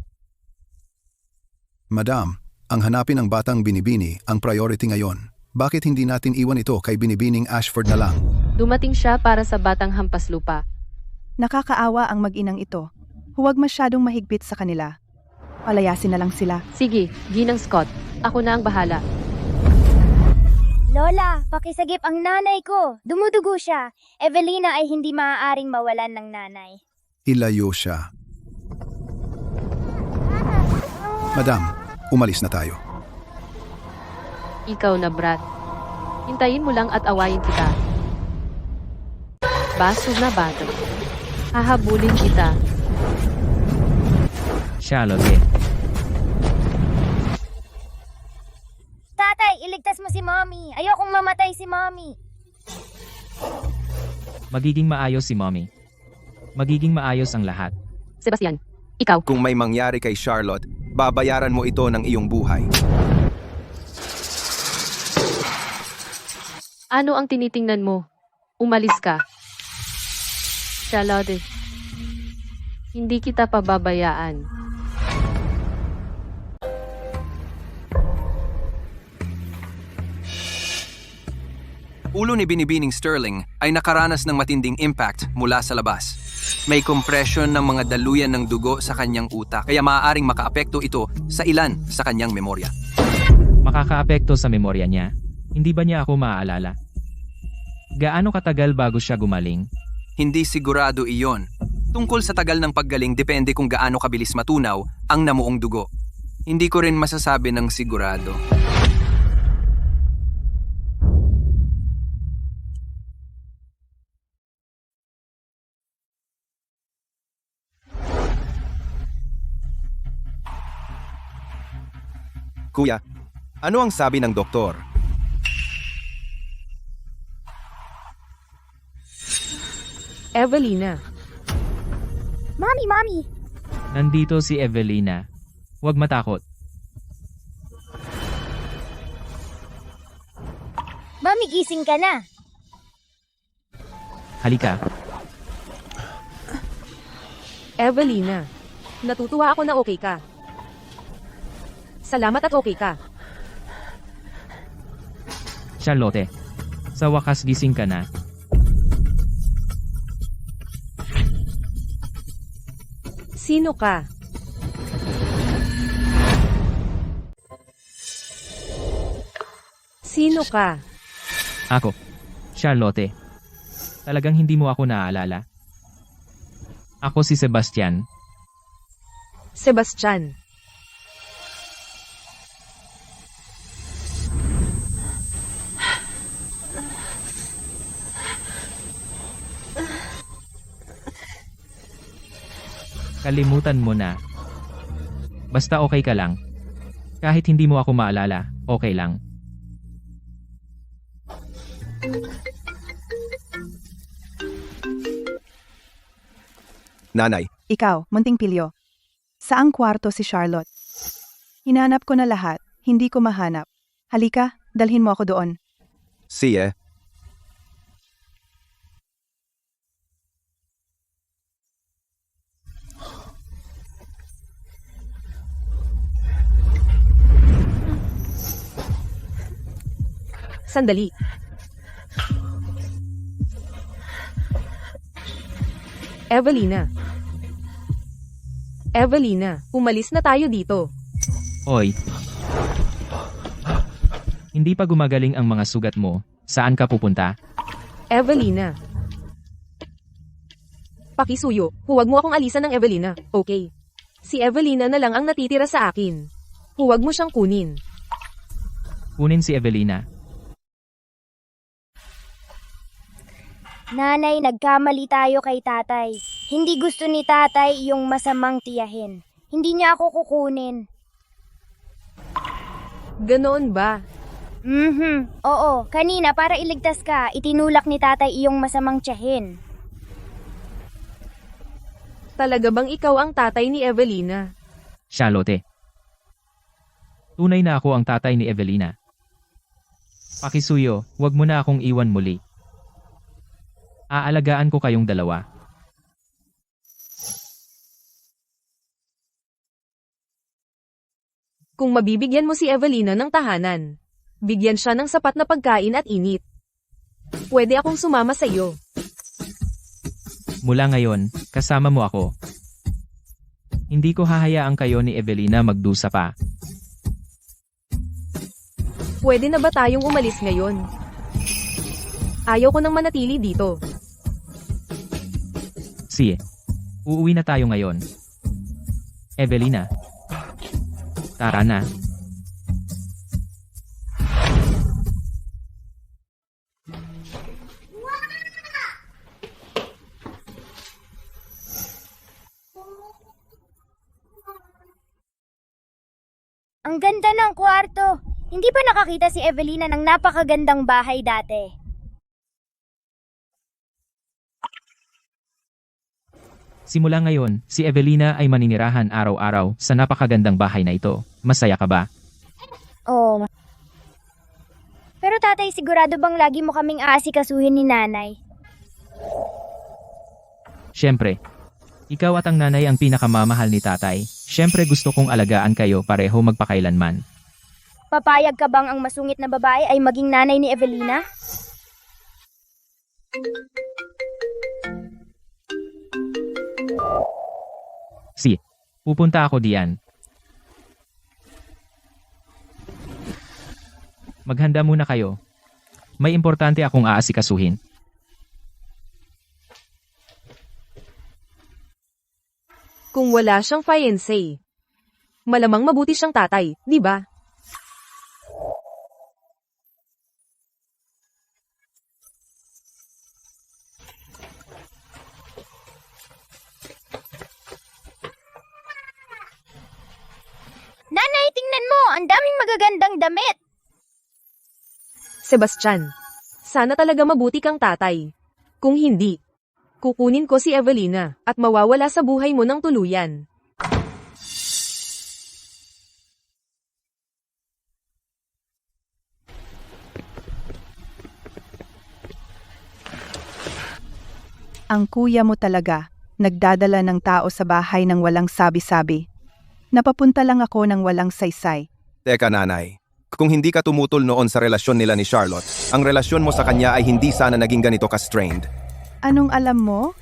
Madam, ang hanapin ng batang Binibini ang priority ngayon. Bakit hindi natin iwan ito kay Binibining Ashford na lang? Dumating siya para sa batang hampas lupa. Nakakaawa ang mag-inang ito. Huwag masyadong mahigpit sa kanila. Palayasin na lang sila. Sige, Ginang Scott, ako na ang bahala. Lola, pakisagip ang nanay ko. Dumudugo siya. Evelina ay hindi maaaring mawalan ng nanay. Ilayo siya. Madam, umalis na tayo. Ikaw na brat. Hintayin mo lang at awayin kita. Basog na bata. Hahabulin kita. Charlotte. Tatay, iligtas mo si Mommy. Ayokong mamatay si Mommy. Magiging maayos si Mommy. Magiging maayos ang lahat. Sebastian, ikaw. Kung may mangyari kay Charlotte, babayaran mo ito ng iyong buhay. Ano ang tinitingnan mo? Umalis ka. Charlotte, hindi kita pababayaan. Ulo ni Binibining Sterling ay nakaranas ng matinding impact mula sa labas. May compression ng mga daluyan ng dugo sa kanyang utak kaya maaaring makaapekto ito sa ilan sa kanyang memorya. Makakaapekto sa memorya niya. Hindi ba niya ako maaalala? Gaano katagal bago siya gumaling? Hindi sigurado iyon. Tungkol sa tagal ng paggaling depende kung gaano kabilis matunaw ang namuong dugo. Hindi ko rin masasabi ng sigurado. Kuya, ano ang sabi ng doktor? Evelina, Mami! Nandito si Evelina. Huwag matakot. Mami, gising ka na. Halika. Evelina. Natutuwa ako na okay ka. Salamat at okay ka. Charlotte. Sa wakas gising ka na. Sino ka? Sino ka? Ako. Charlotte. Talagang hindi mo ako naaalala. Ako si Sebastian. Sebastian. Kalimutan mo na. Basta okay ka lang. Kahit hindi mo ako maalala, okay lang. Nanay, Ikaw, munting pilyo. Saang kwarto si Charlotte? Hinanap ko na lahat, hindi ko mahanap. Halika, dalhin mo ako doon. siye. Sandali. Evelina. Evelina, umalis na tayo dito. Oy. Hindi pa gumagaling ang mga sugat mo. Saan ka pupunta? Evelina. Pakisuyo, huwag mo akong alisan ng Evelina, okay? Si Evelina na lang ang natitira sa akin. Huwag mo siyang kunin. Kunin si Evelina. Nanay, nagkamali tayo kay tatay. Hindi gusto ni tatay yung masamang tiyahin. Hindi niya ako kukunin. Ganoon ba? Oo, kanina para iligtas ka, itinulak ni tatay iyong masamang tiyahin. Talaga bang ikaw ang tatay ni Evelina? Charlotte. Tunay na ako ang tatay ni Evelina. Pakisuyo, wag mo na akong iwan muli. Aalagaan ko kayong dalawa. Kung mabibigyan mo si Evelina ng tahanan, bigyan siya ng sapat na pagkain at init. Pwede akong sumama sa iyo. Mula ngayon, kasama mo ako. Hindi ko hahayaan kayo ni Evelina magdusa pa. Pwede na ba tayong umalis ngayon? Ayaw ko nang manatili dito. Sige. Uuwi na tayo ngayon. Evelina. Tara na. Ang ganda ng kwarto. Hindi pa nakakita si Evelina ng napakagandang bahay dati. Simula ngayon, si Evelina ay maninirahan araw-araw sa napakagandang bahay na ito. Masaya ka ba? Oo. Pero tatay, sigurado bang lagi mo kaming aasikasuhin ni nanay? Siyempre. Ikaw at ang nanay ang pinakamamahal ni tatay. Siyempre gusto kong alagaan kayo pareho magpakailanman. Papayag ka bang ang masungit na babae ay maging nanay ni Evelina? Si, pupunta ako diyan. Maghanda muna kayo. May importante akong aasikasuhin. Kung wala siyang fiancé, malamang mabuti siyang tatay, di ba? Nanay, tingnan mo! Ang daming magagandang damit! Sebastian, sana talaga mabuti kang tatay. Kung hindi, kukunin ko si Evelina at mawawala sa buhay mo ng tuluyan. Ang kuya mo talaga, nagdadala ng tao sa bahay ng walang sabi-sabi. Napapunta lang ako ng walang saysay. Teka nanay, kung hindi ka tumutol noon sa relasyon nila ni Charlotte, ang relasyon mo sa kanya ay hindi sana naging ganito ka-strained. Anong alam mo?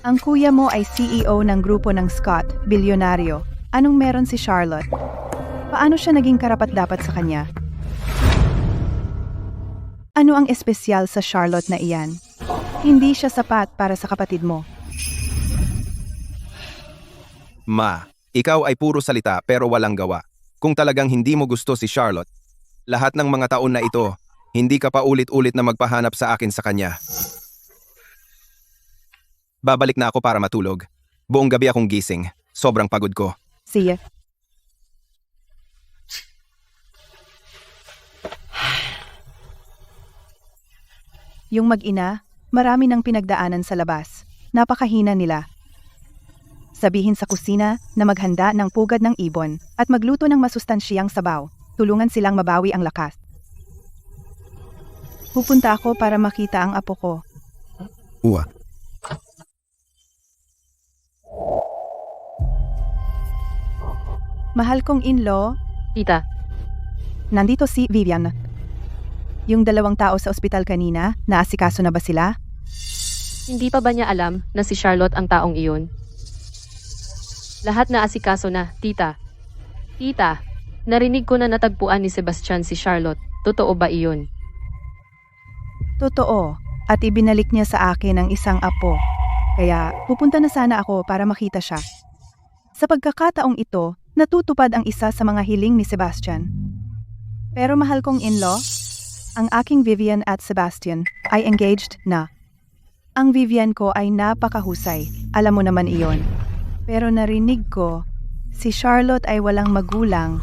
Ang kuya mo ay CEO ng grupo ng Scott, bilyonaryo. Anong meron si Charlotte? Paano siya naging karapat-dapat sa kanya? Ano ang espesyal sa Charlotte na iyan? Hindi siya sapat para sa kapatid mo. Ma, ikaw ay puro salita pero walang gawa. Kung talagang hindi mo gusto si Charlotte, lahat ng mga taon na ito, hindi ka pa ulit-ulit na magpahanap sa akin sa kanya. Babalik na ako para matulog. Buong gabi akong gising. Sobrang pagod ko. See ya. Yung mag-ina, marami ng pinagdaanan sa labas. Napakahina nila. Sabihin sa kusina na maghanda ng pugad ng ibon at magluto ng masustansyang sabaw. Tulungan silang mabawi ang lakas. Pupunta ako para makita ang apo ko. Uwa. Mahal kong in-law, Tita, nandito si Vivian. Yung 2 tao sa ospital kanina, naasikaso na ba sila? hindi pa ba niya alam na si Charlotte ang taong iyon? Lahat na asikaso na, tita. Tita, narinig ko na natagpuan ni Sebastian si Charlotte. Totoo ba iyon? Totoo, at ibinalik niya sa akin ang isang apo. Kaya pupunta na sana ako para makita siya. Sa pagkakataong ito, natutupad ang isa sa mga hiling ni Sebastian. Pero mahal kong in-law, ang aking Vivian at Sebastian ay engaged na. Ang Vivian ko ay napakahusay, alam mo naman iyon. Pero narinig ko, si Charlotte ay walang magulang.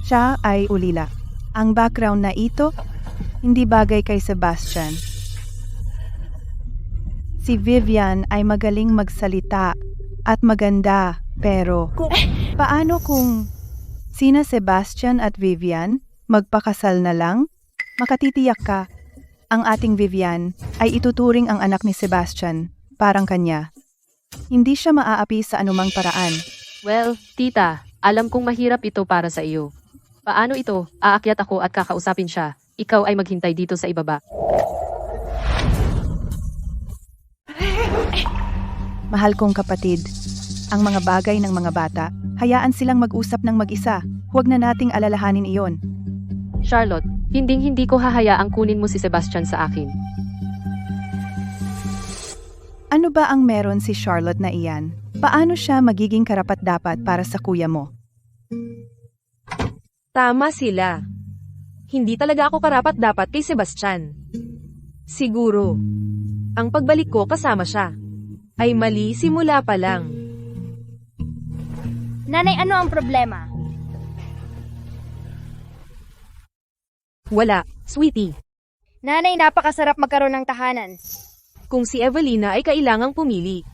Siya ay ulila. Ang background na ito, hindi bagay kay Sebastian. Si Vivian ay magaling magsalita at maganda, pero paano kung sina Sebastian at Vivian magpakasal na lang? Makatitiyak ka, ang ating Vivian ay ituturing ang anak ni Sebastian, parang kanya. Hindi siya maaapi sa anumang paraan. Well, tita, alam kong mahirap ito para sa iyo. Paano ito? Aakyat ako at kakausapin siya. Ikaw ay maghintay dito sa ibaba. Mahal kong kapatid, ang mga bagay ng mga bata, hayaan silang mag-usap ng mag-isa. Huwag na nating alalahanin iyon. Charlotte, hinding-hindi ko hahayaang kunin mo si Sebastian sa akin. Ano ba ang meron si Charlotte na iyan? Paano siya magiging karapat-dapat para sa kuya mo? Tama sila. Hindi talaga ako karapat-dapat kay Sebastian. Siguro, ang pagbalik ko kasama siya ay mali simula pa lang. Nanay, ano ang problema? Wala, sweetie. Nanay, napakasarap magkaroon ng tahanan. Kung si Evelina ay kailangang pumili,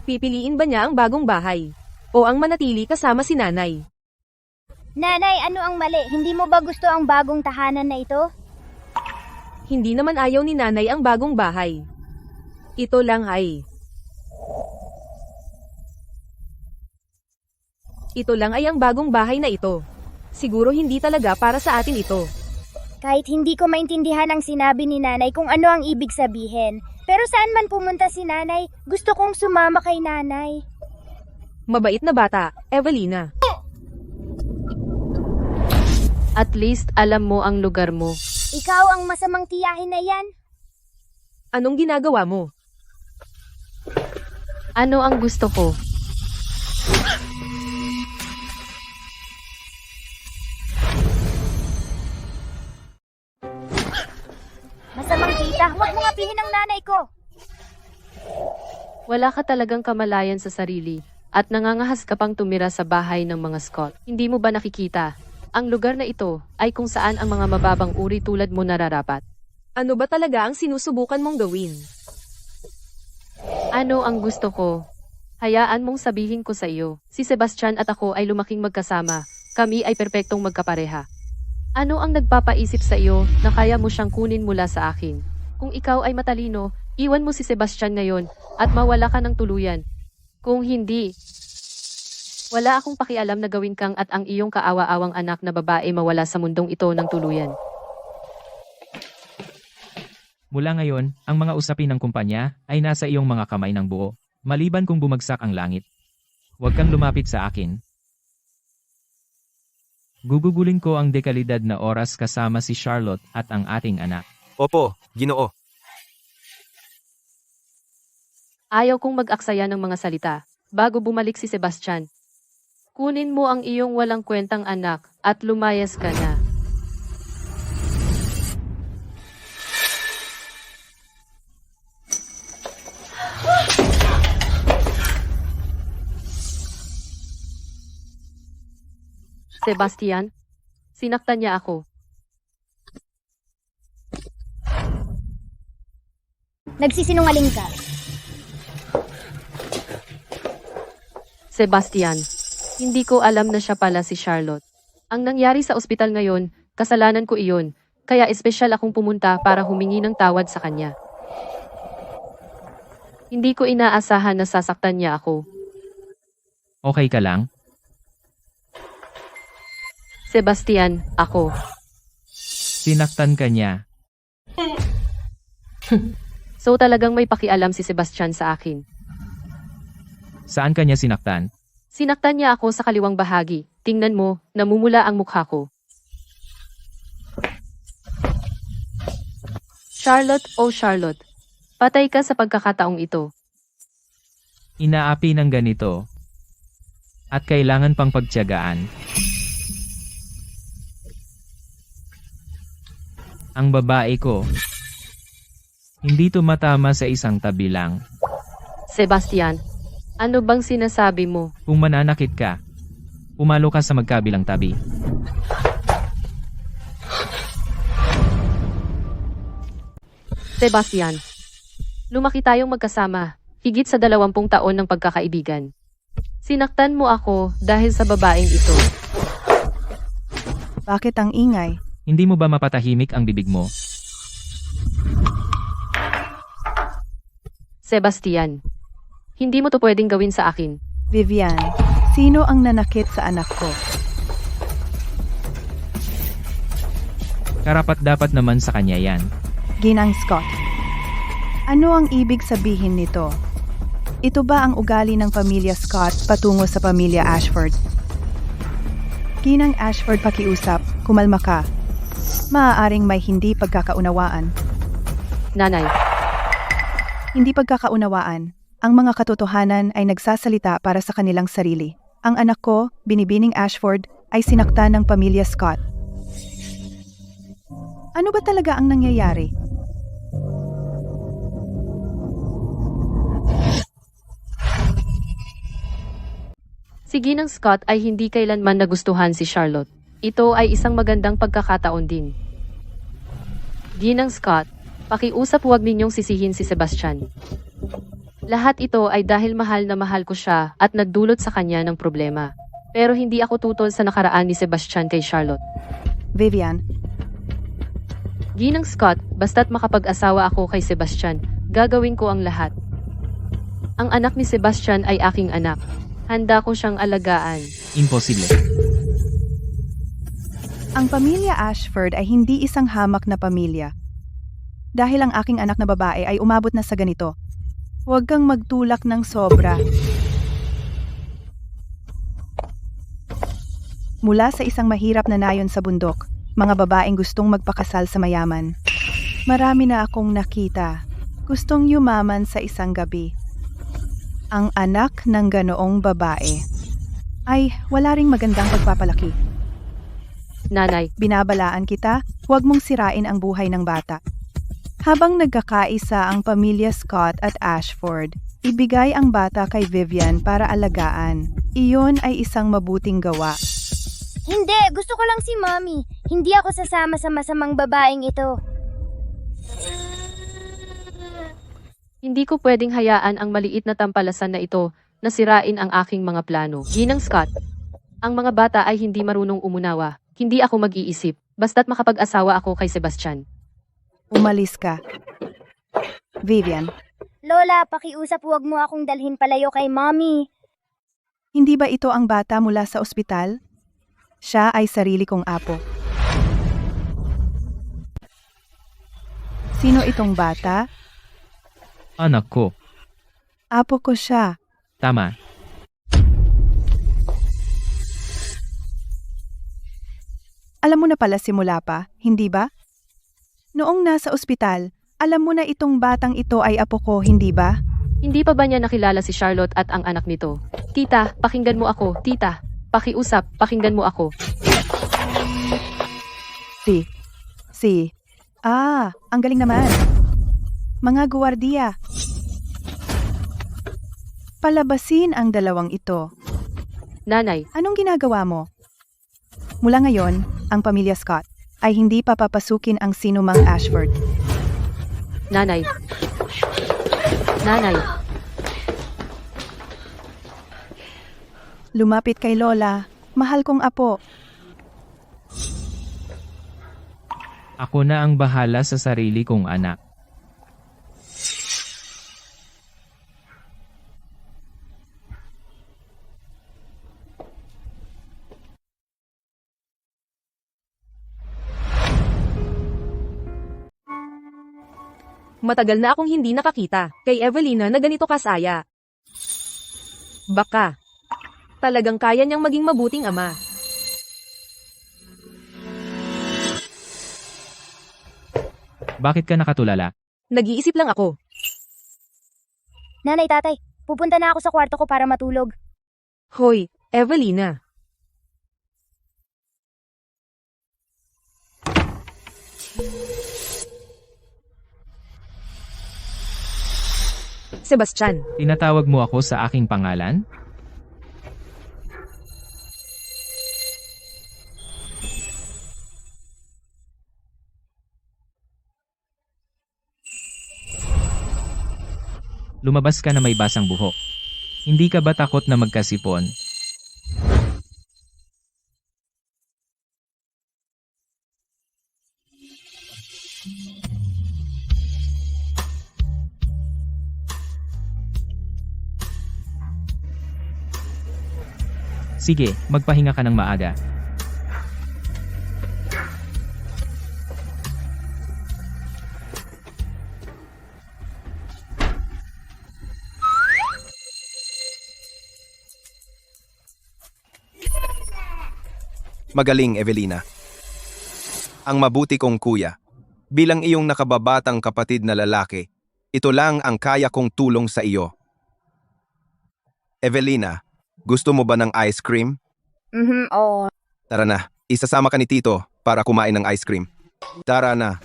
pipiliin ba niya ang bagong bahay o ang manatili kasama si nanay? Nanay, ano ang mali? Hindi mo ba gusto ang bagong tahanan na ito? Hindi naman ayaw ni nanay ang bagong bahay. Ito lang ay ang bagong bahay na ito. Siguro hindi talaga para sa atin ito. Kahit hindi ko maintindihan ang sinabi ni nanay kung ano ang ibig sabihin. Pero saan man pumunta si nanay, gusto kong sumama kay nanay. Mabait na bata, Evelina. At least alam mo ang lugar mo. Ikaw ang masamang tiyahin na yan. Anong ginagawa mo? Ano ang gusto ko? Masamang tita, huwag mong apihin ang nanay ko. Wala ka talagang kamalayan sa sarili at nangangahas ka pang tumira sa bahay ng mga Scott. Hindi mo ba nakikita? Ang lugar na ito ay kung saan ang mga mababang uri tulad mo nararapat. Ano ba talaga ang sinusubukan mong gawin? Ano ang gusto ko? Hayaan mong sabihin ko sa iyo. Si Sebastian at ako ay lumaking magkasama. Kami ay perpektong magkapareha. Ano ang nagpapaisip sa iyo na kaya mo siyang kunin mula sa akin? Kung ikaw ay matalino, iwan mo si Sebastian ngayon at mawala ka ng tuluyan. Kung hindi, wala akong pakialam na gawin kang at ang iyong kaawa-awang anak na babae mawala sa mundong ito ng tuluyan. Mula ngayon, ang mga usapin ng kumpanya ay nasa iyong mga kamay ng buo, maliban kung bumagsak ang langit. Huwag kang lumapit sa akin. Gugugulin ko ang dekalidad na oras kasama si Charlotte at ang ating anak. Opo, Ginoo. Ayaw kong mag-aksaya ng mga salita bago bumalik si Sebastian. Kunin mo ang iyong walang kwentang anak at lumayas ka na. Sebastian, sinaktan niya ako. Nagsisinungaling ka. Sebastian, hindi ko alam na siya pala si Charlotte. Ang nangyari sa ospital ngayon, kasalanan ko iyon, kaya espesyal akong pumunta para humingi ng tawad sa kanya. Hindi ko inaasahan na sasaktan niya ako. Okay ka lang? Sebastian, ako. Sinaktan ka niya. So talagang may pakialam si Sebastian sa akin. Saan ka niya sinaktan? Sinaktan niya ako sa kaliwang bahagi. Tingnan mo, namumula ang mukha ko. Charlotte, oh Charlotte. Patay ka sa pagkakataong ito. Inaapi ng ganito. At kailangan pang pagtiyagaan. Ang babae ko. Hindi tumatama sa isang tabi lang. Sebastian, ano bang sinasabi mo? Kung mananakit ka, pumalo ka sa magkabilang tabi. Sebastian, lumaki tayong magkasama, higit sa 20 taon ng pagkakaibigan. Sinaktan mo ako dahil sa babaeng ito. Bakit ang ingay? Hindi mo ba mapatahimik ang bibig mo? Sebastian, hindi mo to pwedeng gawin sa akin. Vivian, sino ang nanakit sa anak ko? Karapat-dapat naman sa kanya yan. Ginang Scott. Ano ang ibig sabihin nito? Ito ba ang ugali ng pamilya Scott patungo sa pamilya Ashford? Ginang Ashford, pakiusap, kumalma ka. Maaaring may hindi pagkakaunawaan. Nanay, Hindi pagkakaunawaan. Ang mga katotohanan ay nagsasalita para sa kanilang sarili. Ang anak ko, Binibining Ashford, ay sinaktan ng pamilya Scott. Ano ba talaga ang nangyayari? si Ginang Scott ay hindi kailanman nagustuhan si Charlotte. Ito ay isang magandang pagkakataon din. Ginang Scott, pakiusap, huwag ninyong sisihin si Sebastian. Lahat ito ay dahil mahal na mahal ko siya at nagdulot sa kanya ng problema. Pero hindi ako tutol sa nakaraan ni Sebastian kay Charlotte. Vivian, Ginang Scott, basta't makapag-asawa ako kay Sebastian, gagawin ko ang lahat. Ang anak ni Sebastian ay aking anak. Handa ko siyang alagaan. Imposible. ang pamilya Ashford ay hindi isang hamak na pamilya. Dahil ang aking anak na babae ay umabot na sa ganito. Huwag kang magtulak ng sobra. Mula sa isang mahirap na nayon sa bundok, Mga babaeng gustong magpakasal sa mayaman. Marami na akong nakita. Gustong yumaman sa isang gabi. Ang anak ng ganoong babae ay wala ring magandang pagpapalaki. Nanay, Binabalaan kita, huwag mong sirain ang buhay ng bata. Habang nagkakaisa ang pamilya Scott at Ashford, ibigay ang bata kay Vivian para alagaan. Iyon ay isang mabuting gawa. Hindi, gusto ko lang si Mommy. Hindi ako sasama sa masamang babaeng ito. hindi ko pwedeng hayaan ang maliit na tampalasan na ito na sirain ang aking mga plano. Ginang Scott, ang mga bata ay hindi marunong umunawa. Hindi ako mag-iisip, basta't makapag-asawa ako kay Sebastian. Umalis ka. Vivian, Lola, pakiusap huwag mo akong dalhin palayo kay Mommy. hindi ba ito ang bata mula sa ospital? Siya ay sarili kong apo. Sino itong bata? Anak ko. Apo ko siya. Tama. Alam mo na pala simula pa, hindi ba? Noong nasa ospital, alam mo na itong batang ito ay apo ko, hindi ba? Hindi pa ba niya nakilala si Charlotte at ang anak nito? Tita, pakinggan mo ako. Tita, pakiusap, pakinggan mo ako. Ang galing naman. Mga guwardiya. Palabasin ang dalawang ito. Nanay, Anong ginagawa mo? Mula ngayon, ang pamilya Scott ay hindi papapasukin ang sinumang Ashford. nanay. Nanay, Lumapit kay Lola. Mahal kong apo. Ako na ang bahala sa sarili kong anak. Matagal na akong hindi nakakita kay Evelina na ganito kasaya. Baka. Talagang kaya niyang maging mabuting ama. Bakit ka nakatulala? Nag-iisip lang ako. Nanay, tatay, pupunta na ako sa kwarto ko para matulog. Hoy, Evelina. Sebastian, Tinatawag mo ako sa aking pangalan? Lumabas ka na may basang buhok. Hindi ka ba takot na magkasipon? Sige, magpahinga ka ng maaga. Magaling, Evelina. Ang mabuti kong kuya. Bilang iyong nakababatang kapatid na lalaki, ito lang ang kaya kong tulong sa iyo. Evelina, gusto mo ba ng ice cream? Oo. Tara na, isasama ka ni Tito para kumain ng ice cream. Tara na.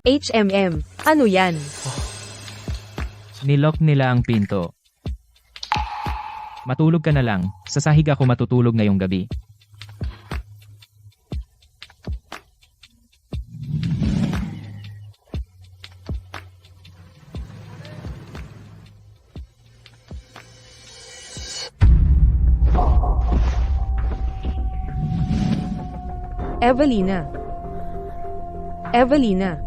HMM, ano yan? Nilock nila ang pinto. Matulog ka na lang, sa sahig ako matutulog ngayong gabi. Evelina. Evelina.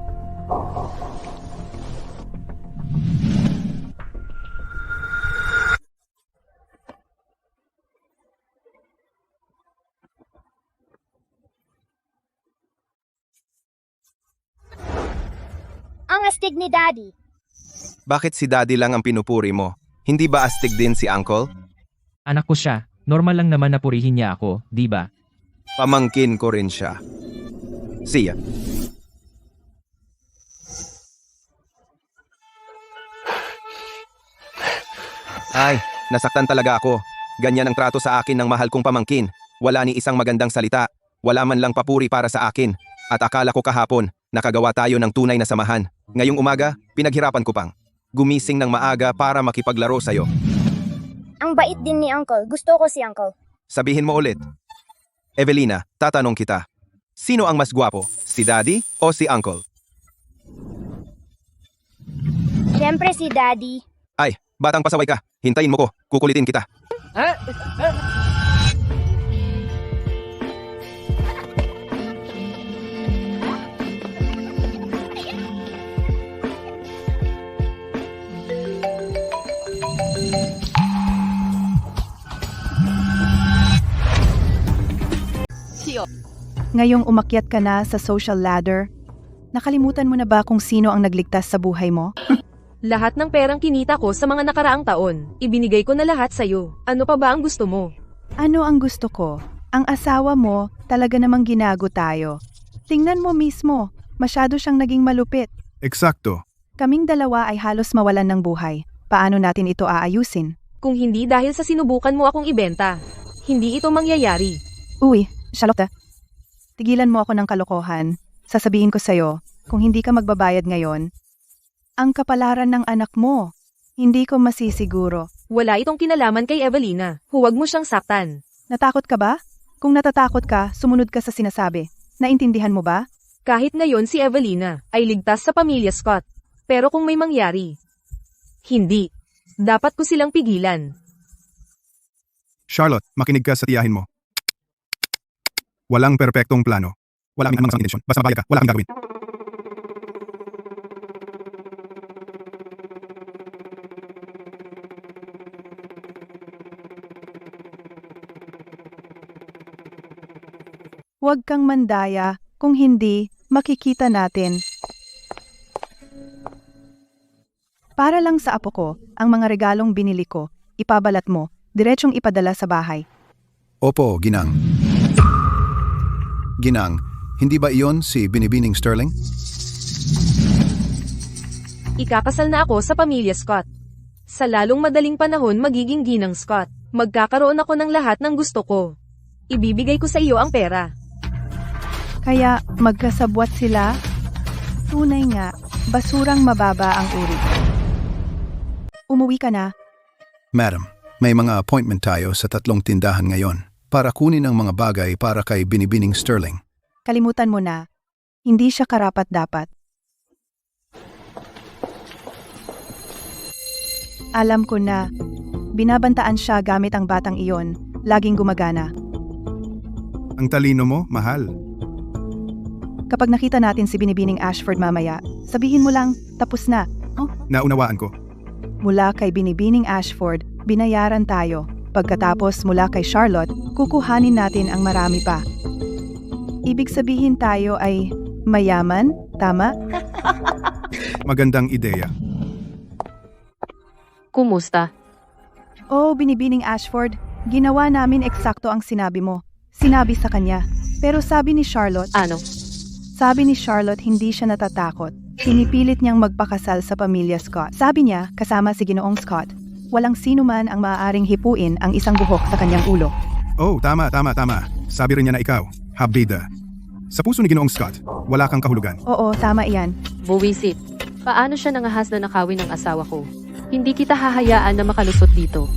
Ang astig ni Daddy. Bakit si Daddy lang ang pinupuri mo? Hindi ba astig din si Uncle? Anak ko siya, Normal lang naman na purihin niya ako, di ba? Pamangkin ko rin siya. Siya. Ay, nasaktan talaga ako. Ganyan ang trato sa akin ng mahal kong pamangkin. Wala ni isang magandang salita. Wala man lang papuri para sa akin. At akala ko kahapon, nakagawa tayo ng tunay na samahan. Ngayong umaga, pinaghirapan ko pang gumising ng maaga para makipaglaro sa'yo. Ang bait din ni Uncle. Gusto ko si Uncle. Sabihin mo ulit. Evelina, tatanong kita. Sino ang mas gwapo? Si Daddy o si Uncle? Siyempre si Daddy. Ay, batang pasaway ka. Hintayin mo ko. Kukulitin kita. Ngayong umakyat ka na sa social ladder, nakalimutan mo na ba kung sino ang nagligtas sa buhay mo? Lahat ng perang kinita ko sa mga nakaraang taon, ibinigay ko na lahat sa'yo. Ano pa ba ang gusto mo? Ano ang gusto ko? Ang asawa mo, talaga namang ginago tayo. Tingnan mo mismo, masyado siyang naging malupit. Eksakto. Kaming dalawa ay halos mawalan ng buhay. Paano natin ito aayusin? Kung hindi dahil sa sinubukan mo akong ibenta, hindi ito mangyayari. Uy, Charlotte. Tigilan mo ako ng kalokohan. Sasabihin ko sa'yo, kung hindi ka magbabayad ngayon, ang kapalaran ng anak mo, hindi ko masisiguro. Wala itong kinalaman kay Evelina. Huwag mo siyang saktan. Natakot ka ba? Kung natatakot ka, sumunod ka sa sinasabi. Naintindihan mo ba? Kahit ngayon si Evelina ay ligtas sa pamilya Scott. Pero kung may mangyari, hindi. Dapat ko silang pigilan. Charlotte, makinig ka sa tiyahin mo. Walang perpektong plano. Wala kaming anumang intensyon. Basta mapayag ka, wala kaming gagawin. Huwag kang mandaya, kung hindi, makikita natin. Para lang sa apo ko, ang mga regalong binili ko, ipabalat mo, diretsong ipadala sa bahay. Opo, Ginang. Ginang, hindi ba iyon si Binibining Sterling? Ikakasal na ako sa pamilya Scott. Sa lalong madaling panahon magiging ginang Scott. Magkakaroon ako ng lahat ng gusto ko. Ibibigay ko sa iyo ang pera. Kaya magkasabwat sila? Tunay nga, basurang mababa ang uri. Umuwi ka na. Madam, may mga appointment tayo sa 3 tindahan ngayon para kunin ang mga bagay para kay Binibining Sterling. Kalimutan mo na, hindi siya karapat-dapat. Alam ko na, binabantaan siya gamit ang batang iyon, laging gumagana. Ang talino mo, mahal. Kapag nakita natin si Binibining Ashford mamaya, sabihin mo lang, tapos na. Naunawaan ko. Mula kay Binibining Ashford, binayaran tayo. Pagkatapos mula kay Charlotte, kukuhanin natin ang marami pa. Ibig sabihin tayo ay mayaman, tama? Magandang ideya. Kumusta? Oh, Binibining Ashford, ginawa namin eksakto ang sinabi mo. Sinabi sa kanya. Pero sabi ni Charlotte, Ano? Sabi ni Charlotte hindi siya natatakot. Pinipilit niyang magpakasal sa pamilya Scott. Sabi niya, kasama si Ginoong Scott, walang sino man ang maaaring hipuin ang isang buhok sa kanyang ulo. Oh, tama. Sabi rin niya na ikaw, habida. Sa puso ni Ginoong Scott, wala kang kahulugan. Oo, tama iyan. Buwisit. Paano siya nangahas na nakawin ng asawa ko? Hindi kita hahayaan na makalusot dito.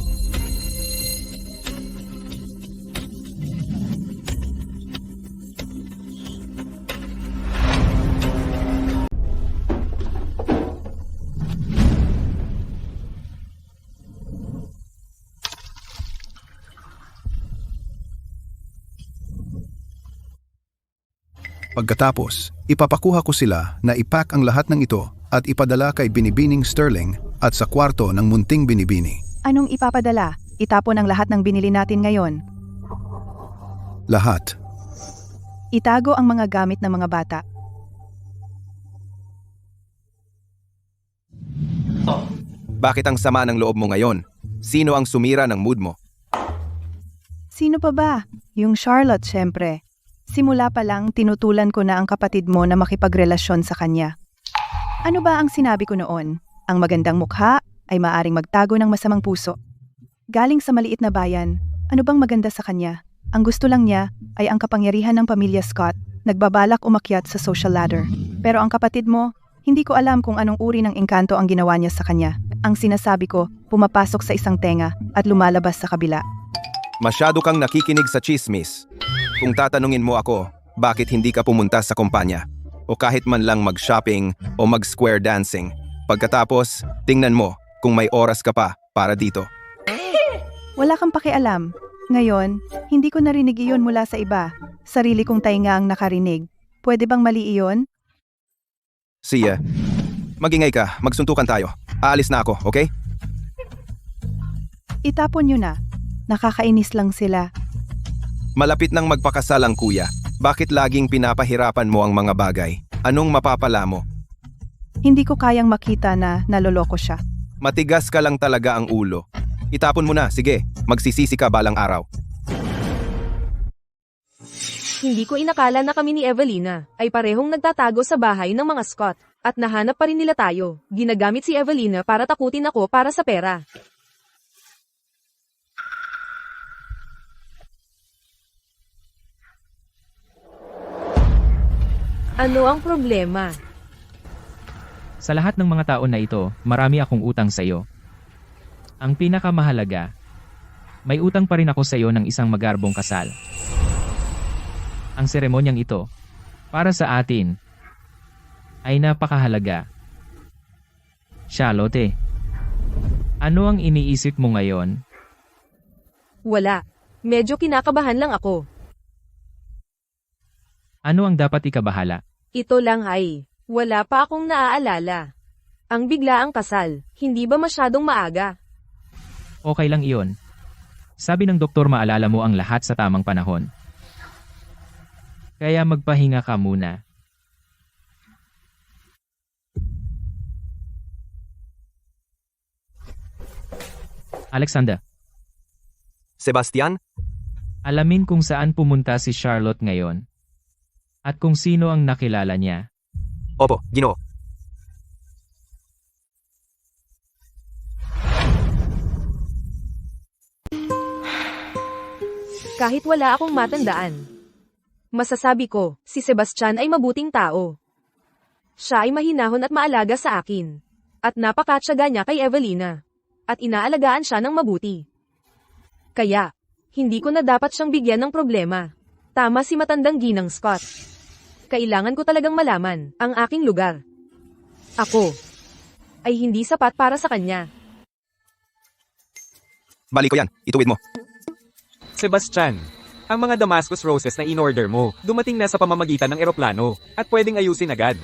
Pagkatapos, ipapakuha ko sila na ipack ang lahat ng ito at ipadala kay Binibining Sterling at sa kwarto ng munting binibini. Anong ipapadala? Itapon ang lahat ng binili natin ngayon. Lahat. Itago ang mga gamit ng mga bata. Bakit ang sama ng loob mo ngayon? Sino ang sumira ng mood mo? Sino pa ba? Yung Charlotte, syempre. Simula pa lang, tinutulan ko na ang kapatid mo na makipagrelasyon sa kanya. Ano ba ang sinabi ko noon? Ang magandang mukha ay maaring magtago ng masamang puso. Galing sa maliit na bayan, ano bang maganda sa kanya? Ang gusto lang niya ay ang kapangyarihan ng pamilya Scott, nagbabalak umakyat sa social ladder. Pero ang kapatid mo, hindi ko alam kung anong uri ng engkanto ang ginawa niya sa kanya. Ang sinasabi ko, pumapasok sa isang tenga at lumalabas sa kabila. Masyado kang nakikinig sa chismis. Kung tatanungin mo ako, bakit hindi ka pumunta sa kumpanya? O kahit man lang mag-shopping o mag-square dancing. Pagkatapos, tingnan mo kung may oras ka pa para dito. Wala kang pakialam. Ngayon, hindi ko narinig iyon mula sa iba. Sarili kong tainga ang nakarinig. Pwede bang mali iyon? Siya, magingay ka, magsuntukan tayo. Aalis na ako, okay? Itapon nyo na. Nakakainis lang sila. Malapit nang magpakasal ang kuya. Bakit laging pinapahirapan mo ang mga bagay? Anong mapapala mo? Hindi ko kayang makita na naloloko siya. Matigas ka lang talaga ang ulo. Itapon mo na, sige. Magsisisi ka balang araw. Hindi ko inakala na kami ni Evelina ay parehong nagtatago sa bahay ng mga Scott at nahanap pa rin nila tayo. Ginagamit si Evelina para takutin ako para sa pera. Ano ang problema? Sa lahat ng mga taon na ito, marami akong utang sa iyo. Ang pinakamahalaga, may utang pa rin ako sa iyo ng isang magarbong kasal. Ang seremonyang ito, para sa atin, ay napakahalaga. Charlotte, ano ang iniisip mo ngayon? Wala. Medyo kinakabahan lang ako. Ano ang dapat ikabahala? Ito lang ay, wala pa akong naaalala. Ang biglaang kasal, hindi ba masyadong maaga? Okay lang iyon. Sabi ng doktor maalala mo ang lahat sa tamang panahon. Kaya magpahinga ka muna. Alexander, Sebastian? alamin kung saan pumunta si Charlotte ngayon. At kung sino ang nakilala niya. Opo, Ginoo. Kahit wala akong matandaan. Masasabi ko, si Sebastian ay mabuting tao. Siya ay mahinahon at maalaga sa akin. At napakatsaga niya kay Evelina. At inaalagaan siya ng mabuti. Kaya, hindi ko na dapat siyang bigyan ng problema. Tama si matandang ginang Scott. Kailangan ko talagang malaman ang aking lugar. Ako ay hindi sapat para sa kanya. Balik ko yan, ituwid mo. Sebastian, ang mga Damascus roses na in-order mo, dumating na sa pamamagitan ng eroplano, at pwedeng ayusin agad.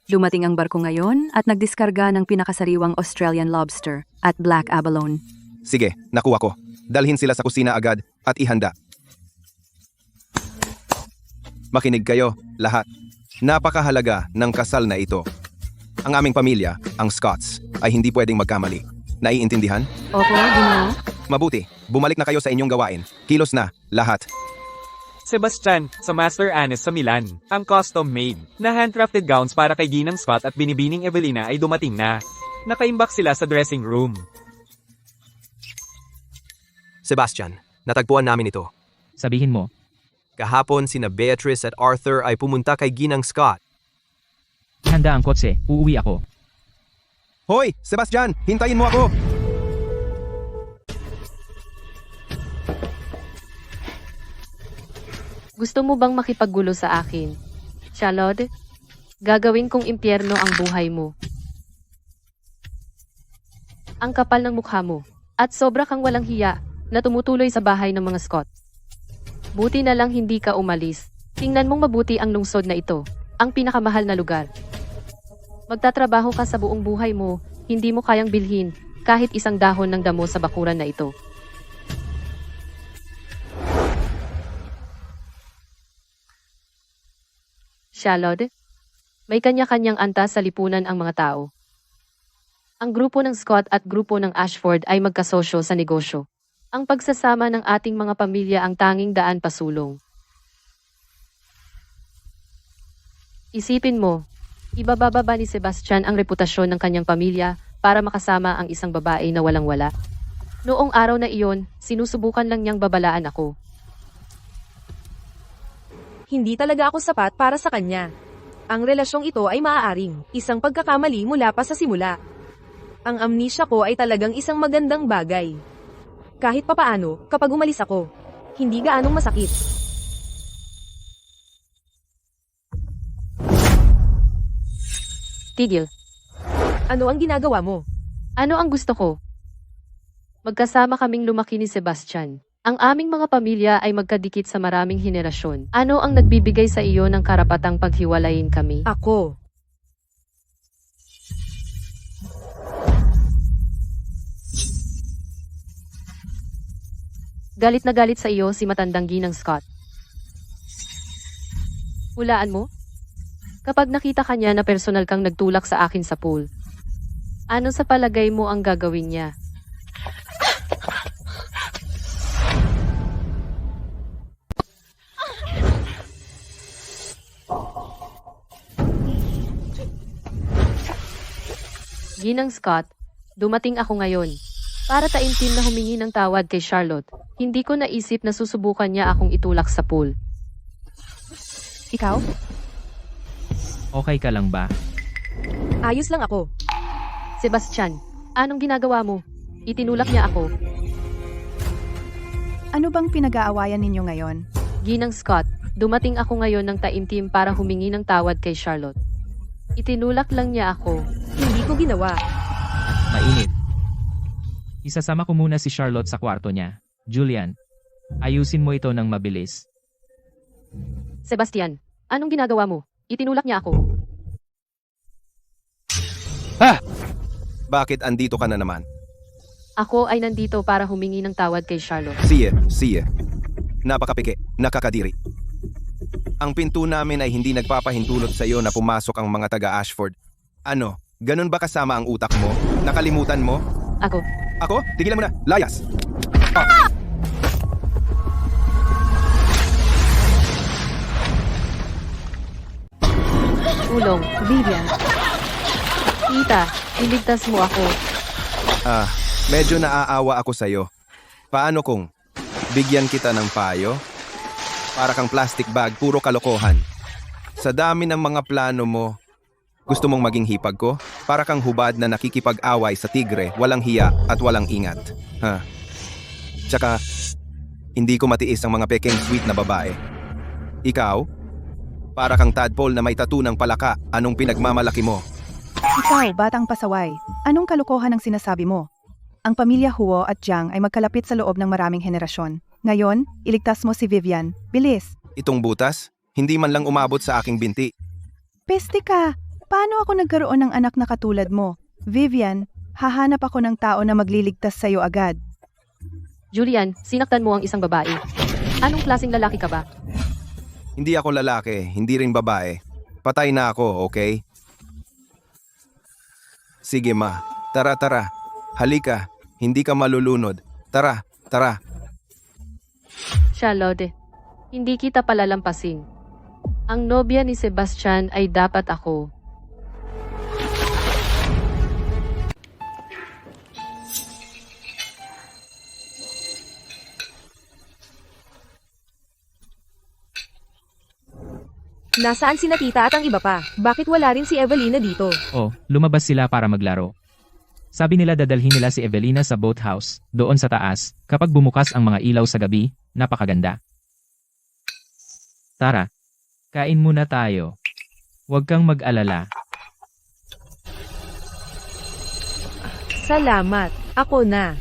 Dumating ang barko ngayon at nagdiskarga ng pinakasariwang Australian lobster at black abalone. Sige, nakuha ko. Dalhin sila sa kusina agad at ihanda. Makinig kayo, lahat. Napakahalaga ng kasal na ito. Ang aming pamilya, ang Scotts, ay hindi pwedeng magkamali. Naiintindihan? Opo, Ginoo. Mabuti, bumalik na kayo sa inyong gawain. Kilos na, lahat. Sebastian, sa Master Annes sa Milan, ang custom-made na handcrafted gowns para kay Ginang Scott at binibining Evelina ay dumating na. Nakaimbak sila sa dressing room. Sebastian, natagpuan namin ito. Sabihin mo, Kahapon sina Beatrice at Arthur ay pumunta kay Ginang Scott. handa ang kotse, uuwi ako. Hoy, Sebastian, hintayin mo ako! Gusto mo bang makipaggulo sa akin? Charlotte, gagawin kong impyerno ang buhay mo. Ang kapal ng mukha mo, at sobra kang walang hiya, na tumutuloy sa bahay ng mga Scott. Buti na lang hindi ka umalis. Tingnan mong mabuti ang lungsod na ito, ang pinakamahal na lugar. Magtatrabaho ka sa buong buhay mo, hindi mo kayang bilhin, kahit isang dahon ng damo sa bakuran na ito. Charlotte, may kanya-kanyang antas sa lipunan ang mga tao. Ang grupo ng Scott at grupo ng Ashford ay magkasosyo sa negosyo. Ang pagsasama ng ating mga pamilya ang tanging daan pasulong. Isipin mo, ibababa ba ni Sebastian ang reputasyon ng kanyang pamilya para makasama ang isang babae na walang-wala? Noong araw na iyon, sinusubukan lang niyang babalaan ako. Hindi talaga ako sapat para sa kanya. Ang relasyong ito ay maaaring isang pagkakamali mula pa sa simula. Ang amnesia ko ay talagang isang magandang bagay. Kahit papaano, kapag umalis ako, hindi gaanong masakit. Tigil. Ano ang ginagawa mo? Ano ang gusto ko? Magkasama kaming lumaki ni Sebastian. Ang aming mga pamilya ay magkadikit sa maraming henerasyon. Ano ang nagbibigay sa iyo ng karapatang paghiwalayin kami? Ako. Galit na galit sa iyo si matandang ginang Scott. Hulaan mo? Kapag nakita kanya na personal kang nagtulak sa akin sa pool, ano sa palagay mo ang gagawin niya? Ginang Scott, dumating ako ngayon. Para taimtim na humingi ng tawad kay Charlotte, hindi ko naisip na susubukan niya akong itulak sa pool. Ikaw? Okay ka lang ba? Ayos lang ako. Sebastian, anong ginagawa mo? Itinulak niya ako. Ano bang pinag-aawayan ninyo ngayon? Ginang Scott, dumating ako ngayon ng taimtim para humingi ng tawad kay Charlotte. Itinulak lang niya ako. Hindi ko ginawa. Mainit. Isasama ko muna si Charlotte sa kwarto niya. Julian, ayusin mo ito ng mabilis. Sebastian, anong ginagawa mo? Itinulak niya ako. Bakit andito ka na naman? Ako ay nandito para humingi ng tawad kay Charlotte. Siye. Napakapike, nakakadiri. Ang pinto namin ay hindi nagpapahintulot sa iyo na pumasok ang mga taga-Ashford. Ano, ganun ba kasama ang utak mo? Nakalimutan mo? Ako. Ako? Tigilan mo na, layas! Tulong. Vivian, Tita, iligtas mo ako. Medyo naaawa ako sa'yo. Paano kung bigyan kita ng payo? Para kang plastic bag, puro kalokohan. Sa dami ng mga plano mo, gusto mong maging hipag ko? Para kang hubad na nakikipag-away sa tigre, walang hiya at walang ingat. Tsaka, hindi ko matiis ang mga pekeng sweet na babae. Ikaw? Para kang tadpole na may tattoo ng palaka, anong pinagmamalaki mo? ikaw, batang pasaway. Anong kalokohan ang sinasabi mo? Ang pamilya Huo at Jiang ay magkalapit sa loob ng maraming henerasyon. Ngayon, iligtas mo si Vivian. Bilis! Itong butas, hindi man lang umabot sa aking binti. Peste ka! Paano ako nagkaroon ng anak na katulad mo? Vivian, hahanap ako ng tao na magliligtas sa'yo agad. Julian, sinaktan mo ang isang babae. Anong klaseng lalaki ka ba? Hindi ako lalaki, hindi rin babae. Patay na ako, okay? Sige ma, tara. Halika, hindi ka malulunod. Tara. Charlotte, hindi kita palalampasin. Ang nobya ni Sebastian ay dapat ako. Nasaan sina tita at ang iba pa? Bakit wala rin si Evelina dito? Oh, lumabas sila para maglaro. Sabi nila dadalhin nila si Evelina sa boathouse, doon sa taas, kapag bumukas ang mga ilaw sa gabi, napakaganda. Tara, kain muna tayo. Huwag kang mag-alala. Salamat. Ako na.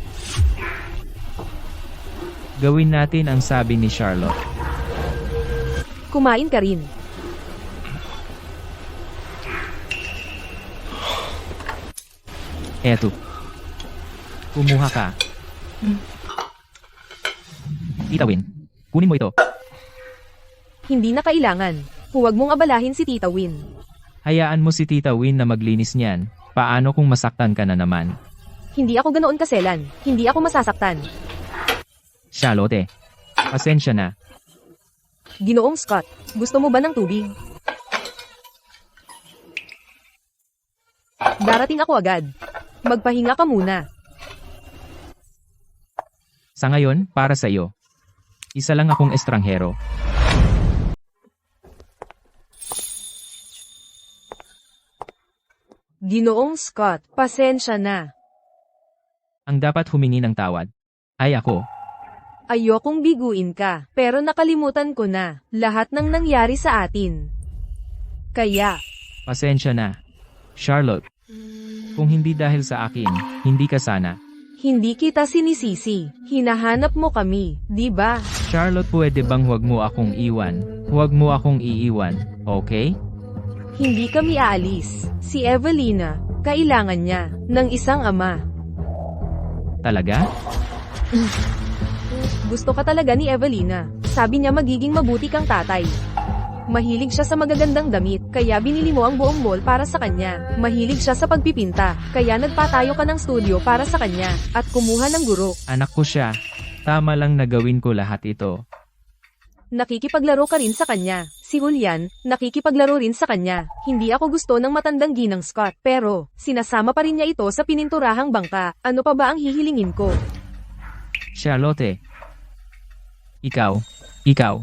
Gawin natin ang sabi ni Charlotte. Kumain ka rin. Eto. Kumuha ka. Tita Win, kunin mo ito. Hindi na kailangan. Huwag mong abalahin si Tita Win. Hayaan mo si Tita Win na maglinis niyan. Paano kung masaktan ka na naman? Hindi ako ganoon kaselan. Hindi ako masasaktan. Charlotte, pasensya na. Ginoong Scott, gusto mo ba ng tubig? Darating ako agad. Magpahinga ka muna. Sa ngayon, para sa iyo. Isa lang akong estranghero. Ginoong Scott, pasensya na. Ang dapat humingi ng tawad ay ako. Ayokong biguin ka, pero nakalimutan ko na lahat ng nangyari sa atin. Kaya, Pasensya na. Charlotte, kung hindi dahil sa akin, hindi ka sana. hindi kita sinisisi. Hinahanap mo kami, di ba? Charlotte, pwede bang huwag mo akong iwan? Huwag mo akong iiwan, okay? Hindi kami aalis. Si Evelina, kailangan niya ng isang ama. Talaga? Gusto ka talaga ni Evelina. Sabi niya magiging mabuti kang tatay. Mahilig siya sa magagandang damit, kaya binili mo ang buong mall para sa kanya. Mahilig siya sa pagpipinta, kaya nagpatayo ka ng studio para sa kanya, at kumuha ng guro. Anak ko siya. Tama lang na gawin ko lahat ito. Nakikipaglaro ka rin sa kanya. Si Julian, nakikipaglaro rin sa kanya. Hindi ako gusto ng matandang ginang Scott, pero sinasama pa rin niya ito sa pininturahang bangka. Ano pa ba ang hihilingin ko? Charlotte. Ikaw.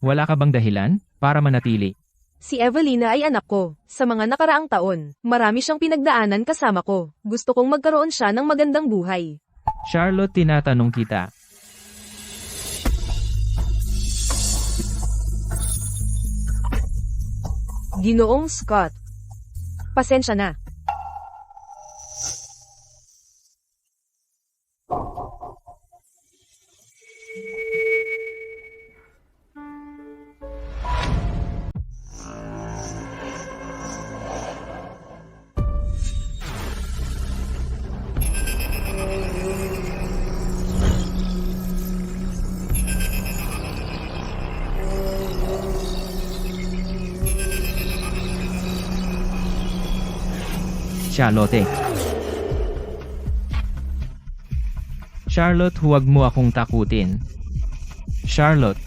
Wala ka bang dahilan para manatili? Si Evelina ay anak ko. Sa mga nakaraang taon, marami siyang pinagdaanan kasama ko. Gusto kong magkaroon siya ng magandang buhay. Charlotte, tinatanong kita. Ginoong Scott. Pasensya na. Charlotte, huwag mo akong takutin. Charlotte,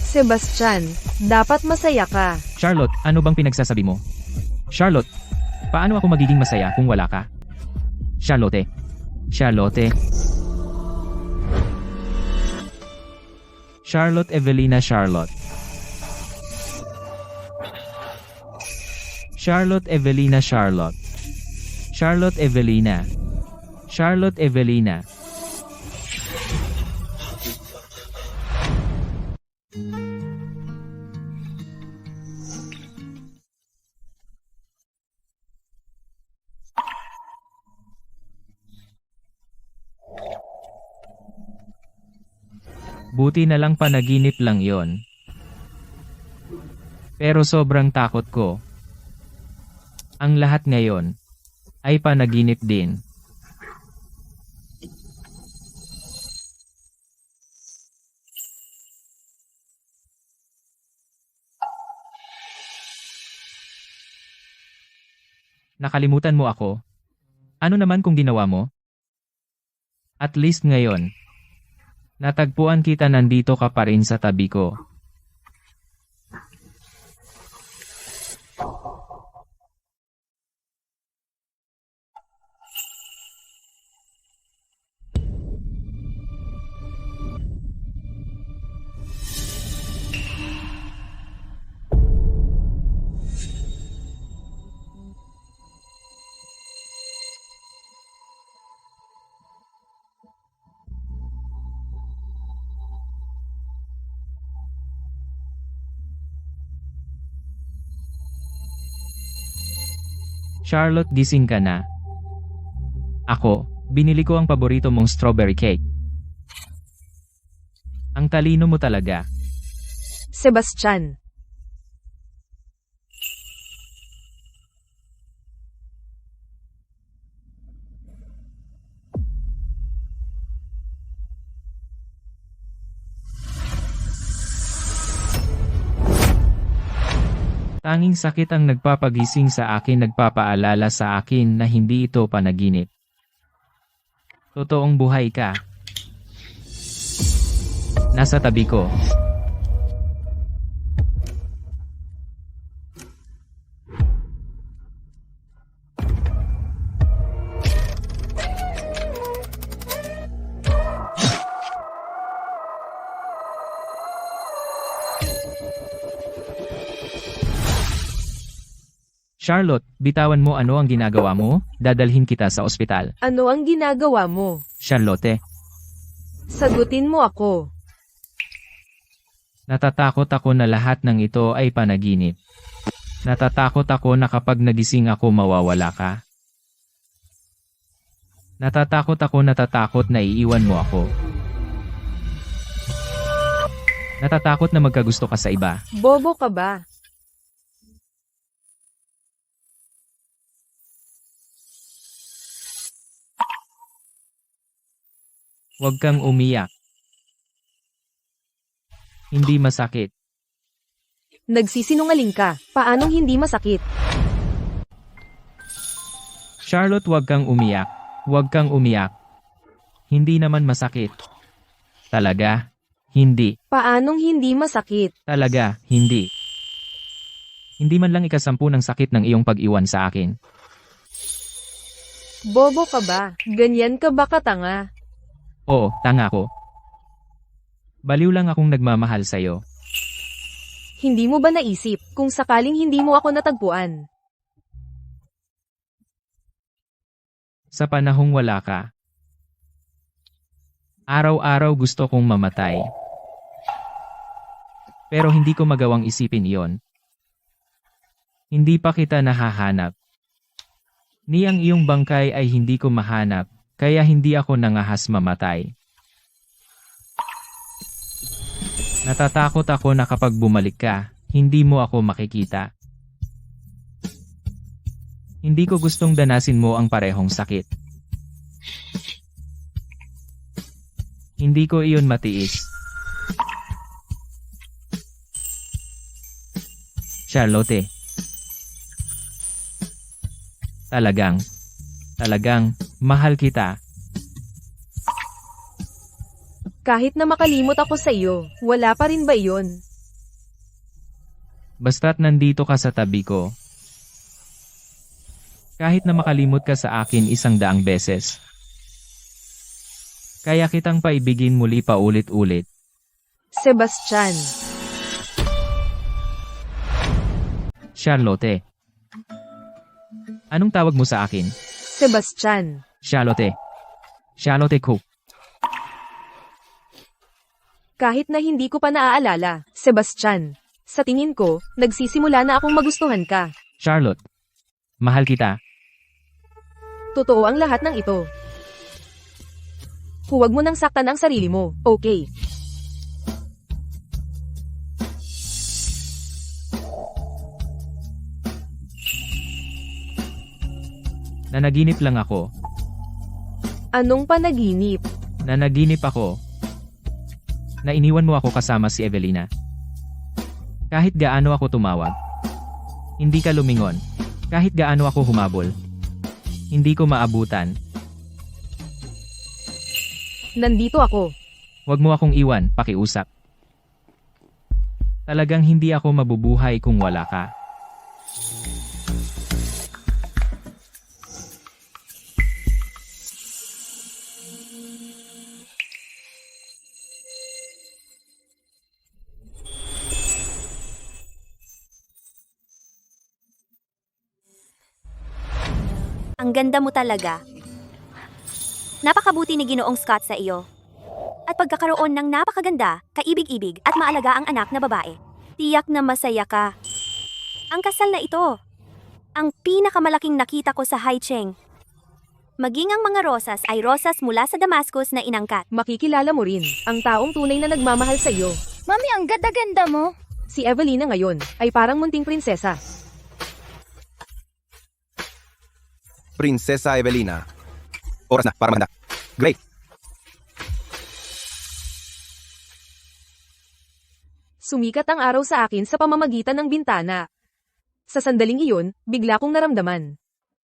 Sebastian, dapat masaya ka. Charlotte, ano bang pinagsasabi mo? Charlotte, paano ako magiging masaya kung wala ka? Charlotte. Charlotte, Evelina, Charlotte. Charlotte, Evelina, Charlotte. Charlotte, Evelina. Charlotte, Evelina. Buti na lang panaginip lang yon. Pero sobrang takot ko. Ang lahat ngayon ay panaginip din. Nakalimutan mo ako? Ano naman kung ginawa mo? At least ngayon, natagpuan kita, nandito ka pa rin sa tabi ko. Charlotte, gising ka na. Ako, binili ko ang paborito mong strawberry cake. Ang talino mo talaga. Sebastian. Tanging sakit ang nagpapagising sa akin, nagpapaalala sa akin na hindi ito panaginip. Totoong buhay ka. Nasa tabi ko. Charlotte, bitawan mo ano ang ginagawa mo, dadalhin kita sa ospital. Ano ang ginagawa mo? Charlotte, Sagutin mo ako. natatakot ako na lahat ng ito ay panaginip. Natatakot ako na kapag nagising ako mawawala ka. Natatakot na iiwan mo ako. Natatakot na magkagusto ka sa iba. Bobo ka ba? Huwag kang umiyak. Hindi masakit. Nagsisinungaling ka. Paanong hindi masakit? Charlotte, huwag kang umiyak. Huwag kang umiyak. Hindi naman masakit. Talaga? Hindi. Paanong hindi masakit? Talaga, hindi. Hindi man lang ikasampu ng sakit ng iyong pag-iwan sa akin. Bobo ka ba? Ganyan ka ba katanga? Oo, tanga ko. Baliw lang akong nagmamahal sa'yo. Hindi mo ba naisip kung sakaling hindi mo ako natagpuan? Sa panahong wala ka. Araw-araw gusto kong mamatay. Pero hindi ko magawang isipin iyon. Hindi pa kita nahahanap. Ni ang iyong bangkay ay hindi ko mahanap, kaya hindi ako nangahas mamatay. Natatakot ako na kapag bumalik ka, hindi mo ako makikita. Hindi ko gustong danasin mo ang parehong sakit. Hindi ko iyon matiis. Charlotte. Talagang, mahal kita. Kahit na makalimot ako sa iyo, wala pa rin ba iyon? Basta't nandito ka sa tabi ko. Kahit na makalimot ka sa akin 100 beses. Kaya kitang paibigin muli paulit-ulit. Sebastian. Charlotte. Anong tawag mo sa akin? Sebastian. Charlotte. Charlotte Cook. Kahit na hindi ko pa naaalala, Sebastian. Sa tingin ko, nagsisimula na akong magustuhan ka. Charlotte. Mahal kita. Totoo ang lahat ng ito. Huwag mo nang saktan ang sarili mo, okay? Nanaginip lang ako. Anong panaginip? Nanaginip ako. Na iniwan mo ako kasama si Evelina. Kahit gaano ako tumawag. Hindi ka lumingon. Kahit gaano ako humabol. Hindi ko maabutan. Nandito ako. Huwag mo akong iwan, pakiusap. Talagang hindi ako mabubuhay kung wala ka. Ang ganda mo talaga. Napakabuti ni Ginoong Scott sa iyo. At pagkakaroon ng napakaganda, kaibig-ibig at maalaga ang anak na babae. Tiyak na masaya ka. Ang kasal na ito. Ang pinakamalaking nakita ko sa Haicheng. Maging ang mga rosas ay rosas mula sa Damascus na inangkat. Makikilala mo rin ang taong tunay na nagmamahal sa iyo. Mami, ang ganda-ganda mo. Si Evelina ngayon ay parang munting prinsesa. Prinsesa Evelina. Oras na para maganda. Great. Sumikat ang araw sa akin sa pamamagitan ng bintana. Sa sandaling iyon, bigla kong naramdaman.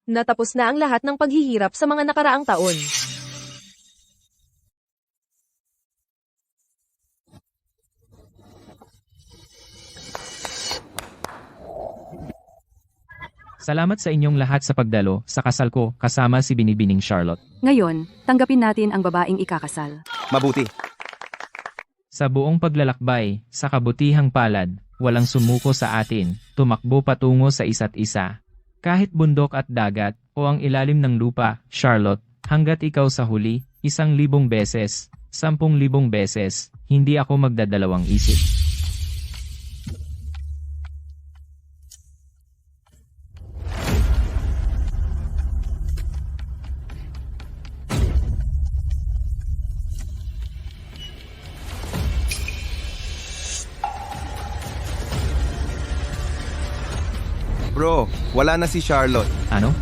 Natapos na ang lahat ng paghihirap sa mga nakaraang taon. Salamat sa inyong lahat sa pagdalo sa kasal ko kasama si Binibining Charlotte. Ngayon, tanggapin natin ang babaeng ikakasal. Mabuti. Sa buong paglalakbay, sa kabutihang palad, walang sumuko sa atin, tumakbo patungo sa isa't isa. Kahit bundok at dagat, o ang ilalim ng lupa, Charlotte, hanggat ikaw sa huli, 1,000 beses, 10,000 beses, hindi ako magdadalawang isip. Bro, wala na si Charlotte. Ano?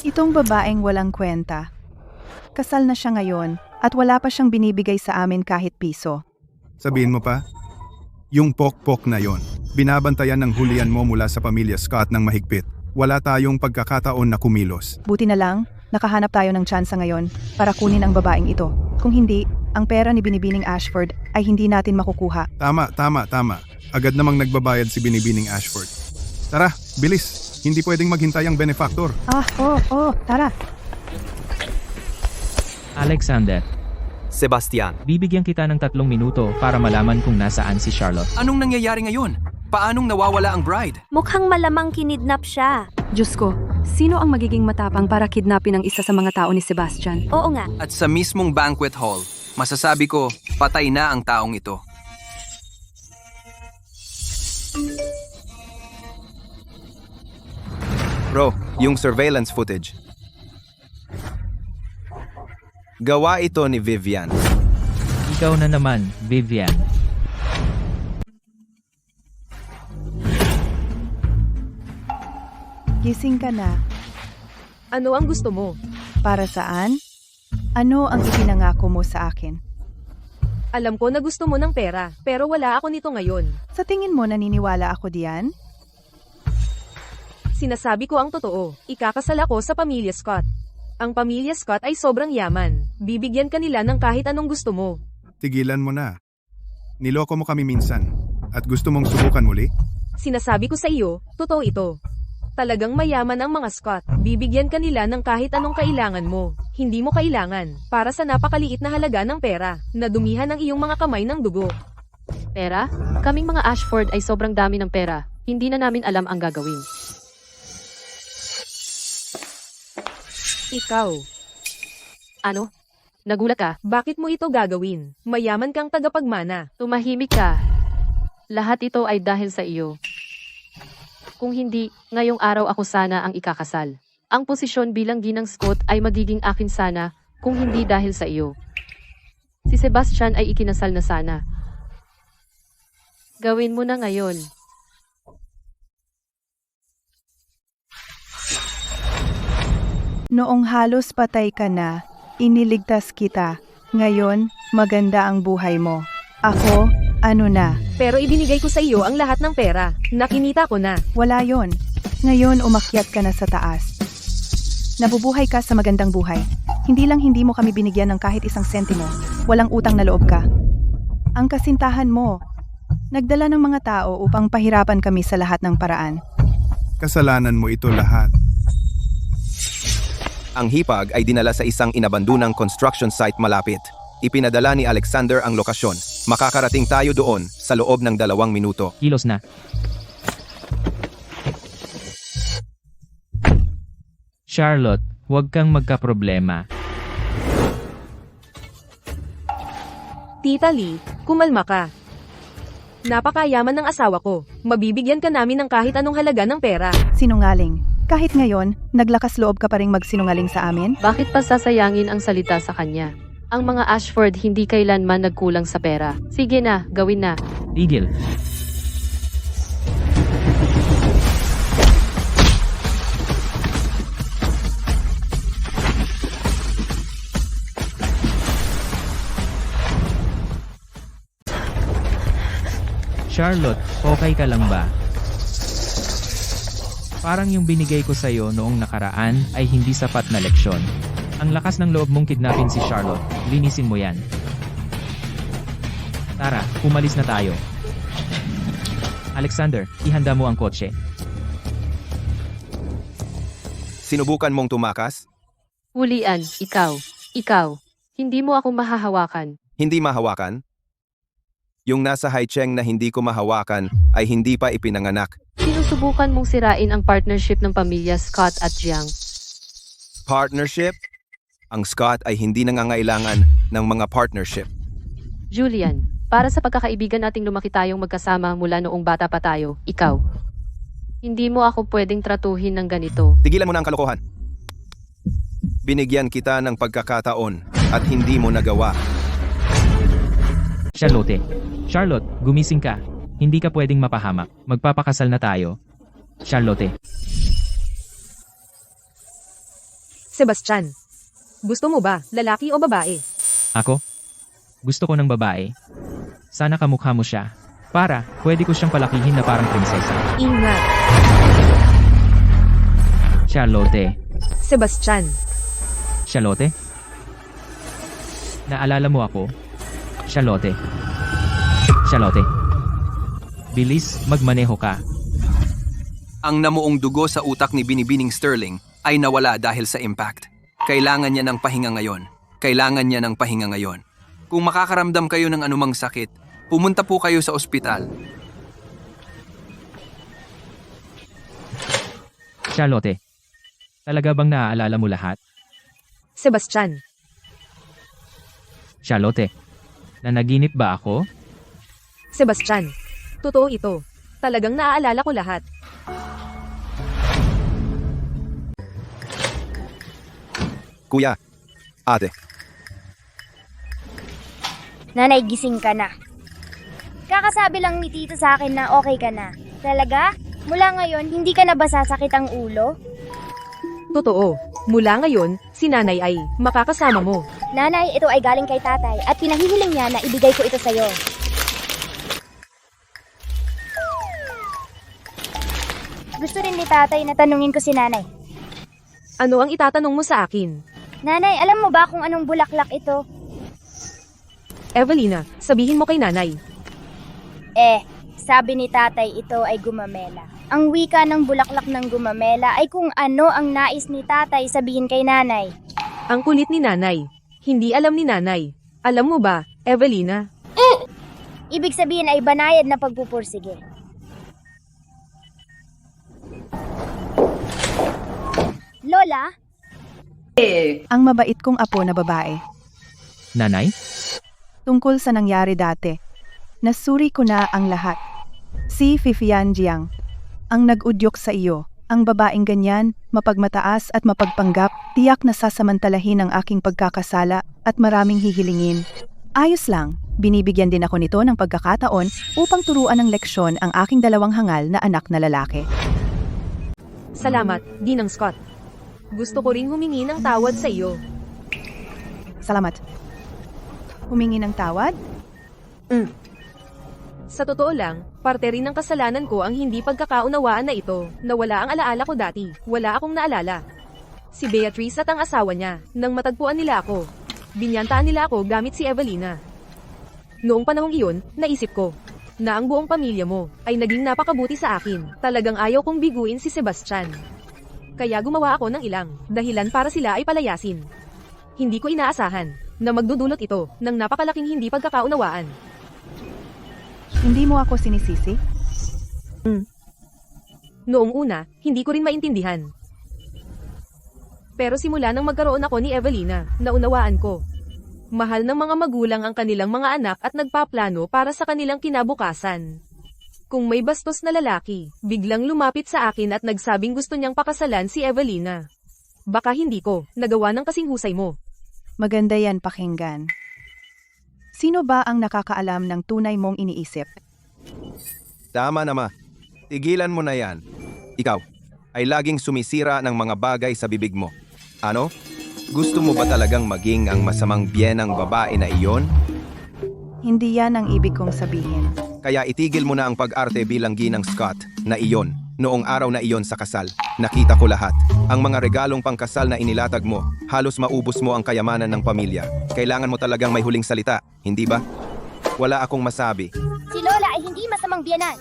Itong babaeng walang kwenta. Kasal na siya ngayon at wala pa siyang binibigay sa amin kahit piso. Sabihin mo pa? Yung pok-pok na yon. Binabantayan ng hulihan mo mula sa pamilya Scott ng mahigpit. Wala tayong pagkakataon na kumilos. Buti na lang, nakahanap tayo ng tsansa ngayon para kunin ang babaeng ito. Kung hindi, ang pera ni Binibining Ashford ay hindi natin makukuha. Tama. Agad namang nagbabayad si Binibining Ashford. Tara, bilis. Hindi pwedeng maghintay ang benefactor. Tara. Alexander, Sebastian. bibigyan kita ng 3 minuto para malaman kung nasaan si Charlotte. Anong nangyayari ngayon? Paanong nawawala ang bride? Mukhang malamang kinidnap siya. Diyos ko, sino ang magiging matapang para kidnapin ang isa sa mga tao ni Sebastian? Oo nga. At sa mismong banquet hall, masasabi ko, patay na ang taong ito. Bro, yung surveillance footage. Gawa ito ni Vivian. Ikaw na naman, Vivian. Gising ka na. Ano ang gusto mo? Para saan? Ano ang ipinangako mo sa akin? Alam ko na gusto mo ng pera, pero wala ako nito ngayon. Sa tingin mo naniniwala ako diyan? Sinasabi ko ang totoo, ikakasal ako sa pamilya Scott. Ang pamilya Scott ay sobrang yaman. Bibigyan ka nila ng kahit anong gusto mo. Tigilan mo na. Niloko mo kami minsan. At gusto mong subukan muli? Sinasabi ko sa iyo, totoo ito. Talagang mayaman ang mga Scott. Bibigyan ka nila ng kahit anong kailangan mo. Hindi mo kailangan, para sa napakaliit na halaga ng pera, na dumihan ang iyong mga kamay ng dugo. Pera? Kaming mga Ashford ay sobrang dami ng pera. Hindi na namin alam ang gagawin. Ikaw, Ano? Nagulat ka? bakit mo ito gagawin? Mayaman kang tagapagmana. Tumahimik ka. Lahat ito ay dahil sa iyo. Kung hindi, ngayong araw ako sana ang ikakasal. Ang posisyon bilang ginang Scott ay magiging akin sana, kung hindi dahil sa iyo. Si Sebastian ay ikinasal na sana. Gawin mo na ngayon. Noong halos patay ka na, iniligtas kita. Ngayon, maganda ang buhay mo. Ako, ano na? Pero ibinigay ko sa iyo ang lahat ng pera. Nakinita ko na. Wala yon. Ngayon umakyat ka na sa taas. Nabubuhay ka sa magandang buhay. Hindi lang hindi mo kami binigyan ng kahit isang sentimo. Walang utang na loob ka. Ang kasintahan mo, nagdala ng mga tao upang pahirapan kami sa lahat ng paraan. Kasalanan mo ito lahat. Ang hipag ay dinala sa isang inabandunang construction site malapit. Ipinadala ni Alexander ang lokasyon. Makakarating tayo doon sa loob ng 2 minuto. Kilos na. Charlotte, huwag kang magkaproblema. Tita Lee, kumalma ka. Napakayaman ng asawa ko. Mabibigyan ka namin ng kahit anong halaga ng pera. Sinungaling. Kahit ngayon, naglakas loob ka pa ring magsinungaling sa amin? Bakit pa sasayangin ang salita sa kanya? Ang mga Ashford hindi kailanman nagkulang sa pera. Sige na, gawin na. Tigil. Charlotte, okay ka lang ba? Parang yung binigay ko sa'yo noong nakaraan ay hindi sapat na leksyon. Ang lakas ng loob mong kidnapin si Charlotte, linisin mo yan. Tara, umalis na tayo. Alexander, ihanda mo ang kotse. Sinubukan mong tumakas? Hulian, ikaw. Hindi mo ako mahahawakan. Hindi mahawakan? Yung nasa Haicheng na hindi ko mahawakan ay hindi pa ipinanganak. Sinusubukan mong sirain ang partnership ng pamilya Scott at Jiang. Partnership? Ang Scott ay hindi nangangailangan ng mga partnership. Julian, para sa pagkakaibigan nating lumaki tayong magkasama mula noong bata pa tayo, ikaw. Hindi mo ako pwedeng tratuhin ng ganito. Tigilan mo na ang kalokohan. Binigyan kita ng pagkakataon at hindi mo nagawa. Charlotte, gumising ka. Hindi ka pwedeng mapahamak. Magpapakasal na tayo. Charlotte. Sebastian, gusto mo ba, lalaki o babae? Ako? Gusto ko ng babae. Sana kamukha mo siya. Para, pwede ko siyang palakihin na parang prinsesa. Ingat. Charlotte. Sebastian, Charlotte? Naalala mo ako? Charlotte. Bilis, magmaneho ka. Ang namuong dugo sa utak ni Binibining Sterling ay nawala dahil sa impact. Kailangan niya ng pahinga ngayon. Kung makakaramdam kayo ng anumang sakit, pumunta po kayo sa ospital. Charlotte. Talaga bang naaalala mo lahat? Sebastian, Charlotte. Nanaginip ba ako? Sebastian, totoo ito. Talagang naaalala ko lahat. Kuya, ate, Nanay, gising ka na. Kakasabi lang ni Tito sa akin na okay ka na. Talaga? Mula ngayon, hindi ka na ba sasakit ang ulo? Totoo. Mula ngayon, si nanay ay makakasama mo. Nanay, ito ay galing kay tatay at pinahihiling niya na ibigay ko ito sa'yo. Gusto rin ni tatay na tanungin ko si nanay. Ano ang itatanong mo sa akin? Nanay, alam mo ba kung anong bulaklak ito? Evelina, sabihin mo kay nanay. Sabi ni tatay ito ay gumamela. Ang wika ng bulaklak ng gumamela ay kung ano ang nais ni tatay sabihin kay nanay. Ang kulit ni nanay. Hindi alam ni nanay. Alam mo ba, Evelina? Ibig sabihin ay banayad na pagpupursige. Lola? Ang mabait kong apo na babae. Nanay? Tungkol sa nangyari dati. Nasuri ko na ang lahat. Si Fifian Jiang. Ang nag-udyok sa iyo. Ang babaeng ganyan, mapagmataas at mapagpanggap, tiyak na sasamantalahin ang aking pagkakasala at maraming hihilingin. Ayos lang, binibigyan din ako nito ng pagkakataon upang turuan ng leksyon ang aking dalawang hangal na anak na lalaki. Salamat, Ginang Scott. Gusto ko ring humingi ng tawad sa iyo. Salamat. Humingi ng tawad? Sa totoo lang, parte rin ng kasalanan ko ang hindi pagkakaunawaan na ito, na wala ang alaala ko dati, wala akong naalala. Si Beatrice at ang asawa niya, nang matagpuan nila ako. Binyantaan nila ako gamit si Evelina. Noong panahong iyon, naisip ko, na ang buong pamilya mo, ay naging napakabuti sa akin, talagang ayaw kong biguin si Sebastian. Kaya gumawa ako ng ilang dahilan para sila ay palayasin. Hindi ko inaasahan, na magdudulot ito, ng napakalaking hindi pagkakaunawaan. Hindi mo ako sinisisi? Noong una, hindi ko rin maintindihan. Pero simula nang magkaroon ako ni Evelina, naunawaan ko. Mahal ng mga magulang ang kanilang mga anak at nagpaplano para sa kanilang kinabukasan. Kung may bastos na lalaki, biglang lumapit sa akin at nagsabing gusto niyang pakasalan si Evelina. Baka hindi ko nagawa ng kasing husay mo. Maganda yan pakinggan. Sino ba ang nakakaalam ng tunay mong iniisip? tama na ma. Tigilan mo na yan. Ikaw, ay laging sumisira ng mga bagay sa bibig mo. Ano? Gusto mo ba talagang maging ang masamang biyenang babae na iyon? Hindi yan ang ibig kong sabihin. Kaya itigil mo na ang pag-arte bilang ginang Scott na iyon. Noong araw na iyon sa kasal, nakita ko lahat. Ang mga regalong pangkasal na inilatag mo, halos maubos mo ang kayamanan ng pamilya. Kailangan mo talagang may huling salita, hindi ba? Wala akong masabi. Si Lola ay hindi masamang biyanan.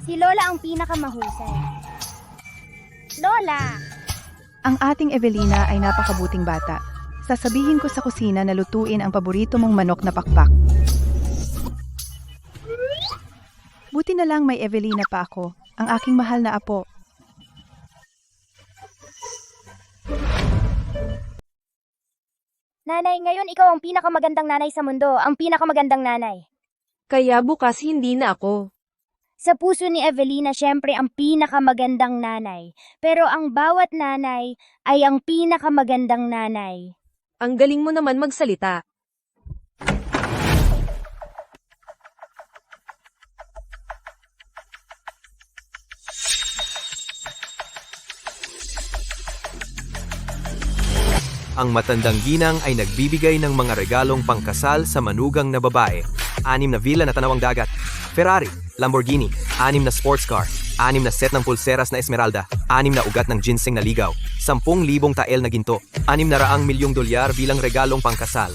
Si Lola ang pinakamahusay. Lola! Ang ating Evelina ay napakabuting bata. Sasabihin ko sa kusina na lutuin ang paborito mong manok na pakpak. Buti na lang may Evelina pa ako, ang aking mahal na apo. Nanay, ngayon ikaw ang pinakamagandang nanay sa mundo. Ang pinakamagandang nanay. Kaya bukas hindi na ako. Sa puso ni Evelina, syempre ang pinakamagandang nanay. Pero ang bawat nanay ay ang pinakamagandang nanay. Ang galing mo naman magsalita. Ang matandang ginang ay nagbibigay ng mga regalong pangkasal sa manugang na babae. 6 na villa na tanawang dagat, Ferrari, Lamborghini, 6 na sports car, 6 na set ng pulseras na esmeralda, 6 na ugat ng ginseng na ligaw, 10,000 tael na ginto, 600 milyong dolyar bilang regalong pangkasal.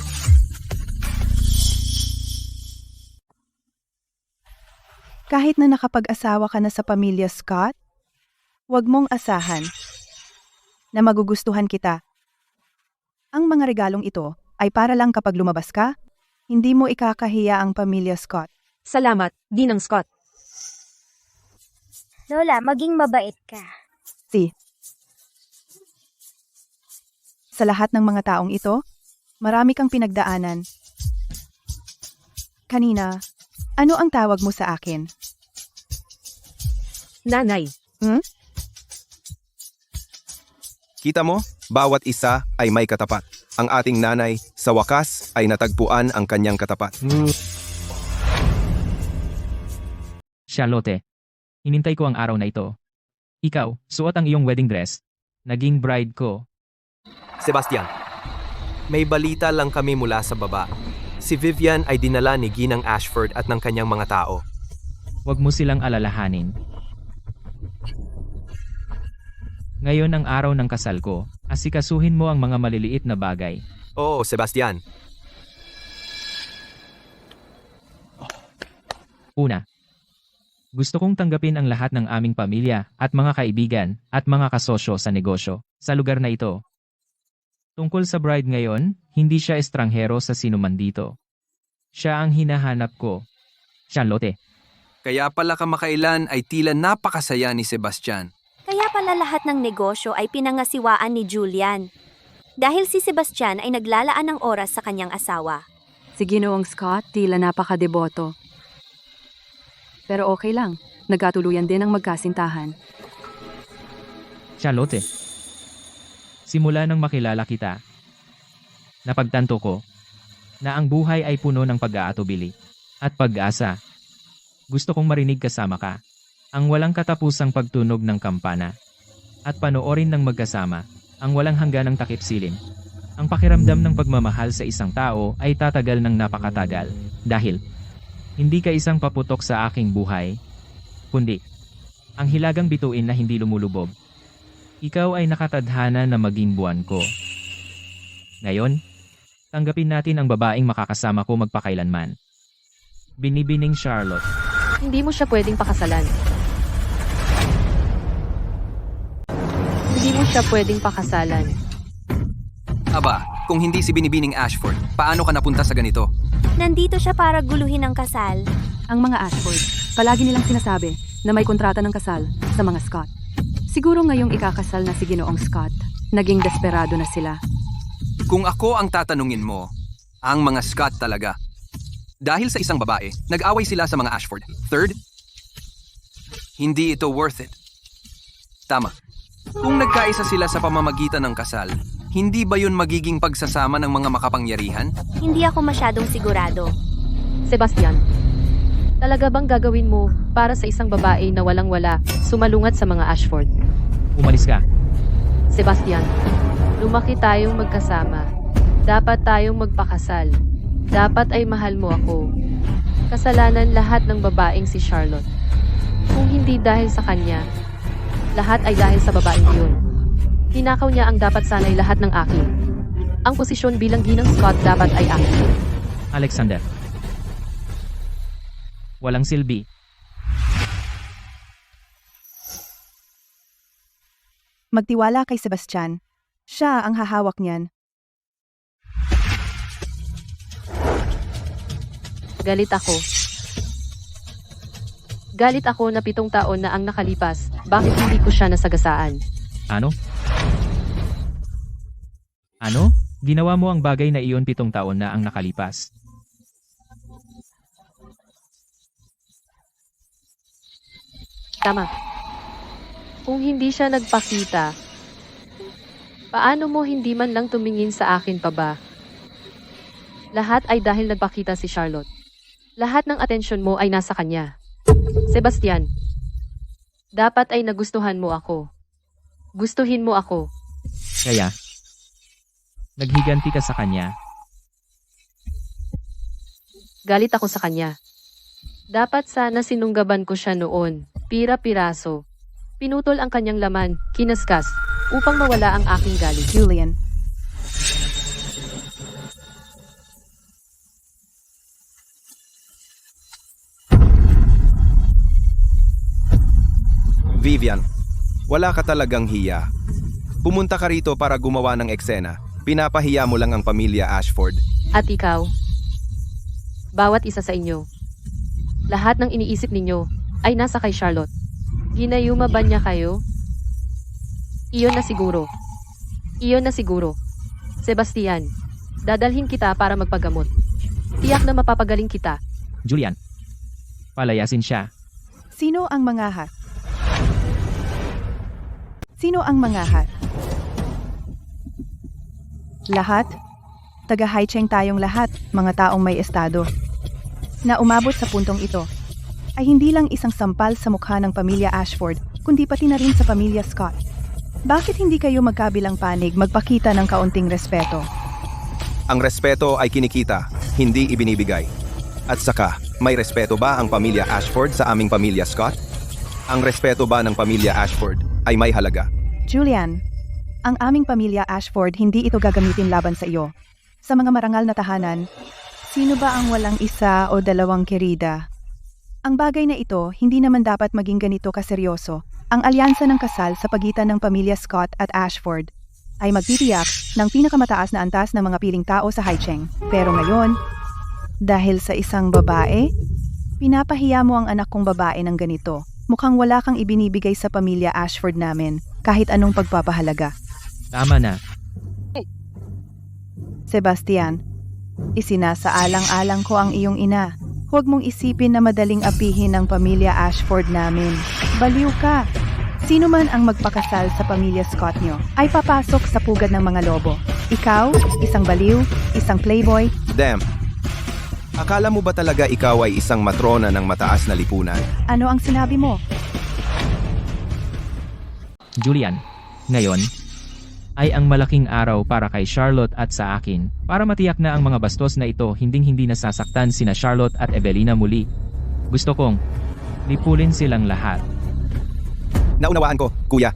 Kahit na nakapag-asawa ka na sa pamilya Scott, huwag mong asahan na magugustuhan kita. Ang mga regalong ito ay para lang kapag lumabas ka, hindi mo ikakahiya ang pamilya Scott. Salamat, Ginang Scott. Lola, maging mabait ka. Sa lahat ng mga taong ito, marami kang pinagdaanan. Kanina, ano ang tawag mo sa akin? Nanay. Kita mo, bawat isa ay may katapat. Ang ating nanay, sa wakas, ay natagpuan ang kanyang katapat. Charlotte, hinintay ko ang araw na ito. Ikaw, suot ang iyong wedding dress. Naging bride ko. Sebastian, may balita lang kami mula sa baba. Si Vivian ay dinala ni Ginang Ashford at ng kanyang mga tao. Huwag mo silang alalahanin. Ngayon ang araw ng kasal ko, asikasuhin mo ang mga maliliit na bagay. Oo, Sebastian. Una, gusto kong tanggapin ang lahat ng aming pamilya at mga kaibigan at mga kasosyo sa negosyo sa lugar na ito. Tungkol sa bride ngayon, hindi siya estranghero sa sinuman dito. Siya ang hinahanap ko. Charlotte. Kaya pala kamakailan ay tila napakasaya ni Sebastian. Kaya pala lahat ng negosyo ay pinangasiwaan ni Julian. Dahil si Sebastian ay naglalaan ng oras sa kanyang asawa. Si Ginoong Scott tila napakadeboto. Pero okay lang, nagkatuluyan din ang magkasintahan. Charlotte. Simula nang makilala kita, napagtanto ko na ang buhay ay puno ng pag-aatubili at pag-asa. Gusto kong marinig kasama ka ang walang katapusang pagtunog ng kampana at panoorin ng magkasama ang walang hangganang takip silim. Ang pakiramdam ng pagmamahal sa isang tao ay tatagal ng napakatagal dahil hindi ka isang paputok sa aking buhay, kundi ang hilagang bituin na hindi lumulubog. Ikaw ay nakatadhana na maging buwan ko. Ngayon, tanggapin natin ang babaeng makakasama ko magpakailanman. Binibining Charlotte. Hindi mo siya pwedeng pakasalan. Hindi mo siya pwedeng pakasalan. Aba, kung hindi si Binibining Ashford, paano ka napunta sa ganito? Nandito siya para guluhin ang kasal. Ang mga Ashford, palagi nilang sinasabi na may kontrata ng kasal sa mga Scott. Siguro ngayong ikakasal na si Ginoong Scott, naging desperado na sila. Kung ako ang tatanungin mo, ang mga Scott talaga. Dahil sa isang babae, nag-away sila sa mga Ashford. Third, hindi ito worth it. Tama. Kung nagkaisa sila sa pamamagitan ng kasal, hindi ba yun magiging pagsasama ng mga makapangyarihan? Hindi ako masyadong sigurado. Sebastian, talaga bang gagawin mo para sa isang babae na walang-wala, sumalungat sa mga Ashford? Umalis ka. Sebastian, lumaki tayong magkasama. Dapat tayong magpakasal. Dapat ay mahal mo ako. Kasalanan lahat ng babaeng si Charlotte. Kung hindi dahil sa kanya, lahat ay dahil sa babaeng iyon. Hinakaw niya ang dapat sanay lahat ng akin. Ang posisyon bilang ginang Scott dapat ay akin. Alexander. Walang silbi. Magtiwala kay Sebastian. Siya ang hahawak niyan. Galit ako. Galit ako na 7 taon na ang nakalipas, bakit hindi ko siya nasagasaan? Ano? Ano? Ginawa mo ang bagay na iyon 7 taon na ang nakalipas. Tama. Kung hindi siya nagpakita, paano mo hindi man lang tumingin sa akin pa ba? Lahat ay dahil nagpakita si Charlotte. Lahat ng atensyon mo ay nasa kanya. Sebastian, dapat ay nagustuhan mo ako. Gustuhin mo ako. Kaya, naghiganti ka sa kanya. Galit ako sa kanya. Dapat sana sinunggaban ko siya noon, pira-piraso. Pinutol ang kanyang laman, kinaskas, upang mawala ang aking galit. Julian. Vivian, wala ka talagang hiya. Pumunta ka rito para gumawa ng eksena. Pinapahiya mo lang ang pamilya Ashford. At ikaw, bawat isa sa inyo, lahat ng iniisip ninyo ay nasa kay Charlotte. Ginayuma ba niya kayo? Iyon na siguro. Iyon na siguro. Sebastian, dadalhin kita para magpagamot. Tiyak na mapapagaling kita. Julian, palayasin siya. Sino ang mangahat? Sino ang mangahat? Lahat? Taga-Haicheng tayong lahat, mga taong may estado. Na umabot sa puntong ito, ay hindi lang isang sampal sa mukha ng pamilya Ashford, kundi pati na rin sa pamilya Scott. Bakit hindi kayo magkabilang panig magpakita ng kaunting respeto? Ang respeto ay kinikita, hindi ibinibigay. At saka, may respeto ba ang pamilya Ashford sa aming pamilya Scott? Ang respeto ba ng pamilya Ashford ay may halaga? Julian, ang aming pamilya Ashford hindi ito gagamitin laban sa iyo. Sa mga marangal na tahanan, sino ba ang walang isa o dalawang kerida? Ang bagay na ito hindi naman dapat maging ganito kaseryoso. Ang alyansa ng kasal sa pagitan ng pamilya Scott at Ashford ay magtitiyak ng pinakamataas na antas ng mga piling tao sa Haicheng. Pero ngayon, dahil sa isang babae, pinapahiya mo ang anak kong babae ng ganito. Mukhang wala kang ibinibigay sa pamilya Ashford namin, kahit anong pagpapahalaga. Tama na. Sebastian, isinasaalang-alang ko ang iyong ina. Huwag mong isipin na madaling apihin ang pamilya Ashford namin. Baliw ka! Sino man ang magpakasal sa pamilya Scott nyo ay papasok sa pugad ng mga lobo. Ikaw, isang baliw, isang playboy. Damn! Akala mo ba talaga ikaw ay isang matrona ng mataas na lipunan? Ano ang sinabi mo? Julian, ngayon, ay ang malaking araw para kay Charlotte at sa akin, para matiyak na ang mga bastos na ito hinding-hindi nasasaktan sina Charlotte at Evelina muli. Gusto kong lipulin silang lahat. Naunawaan ko, kuya.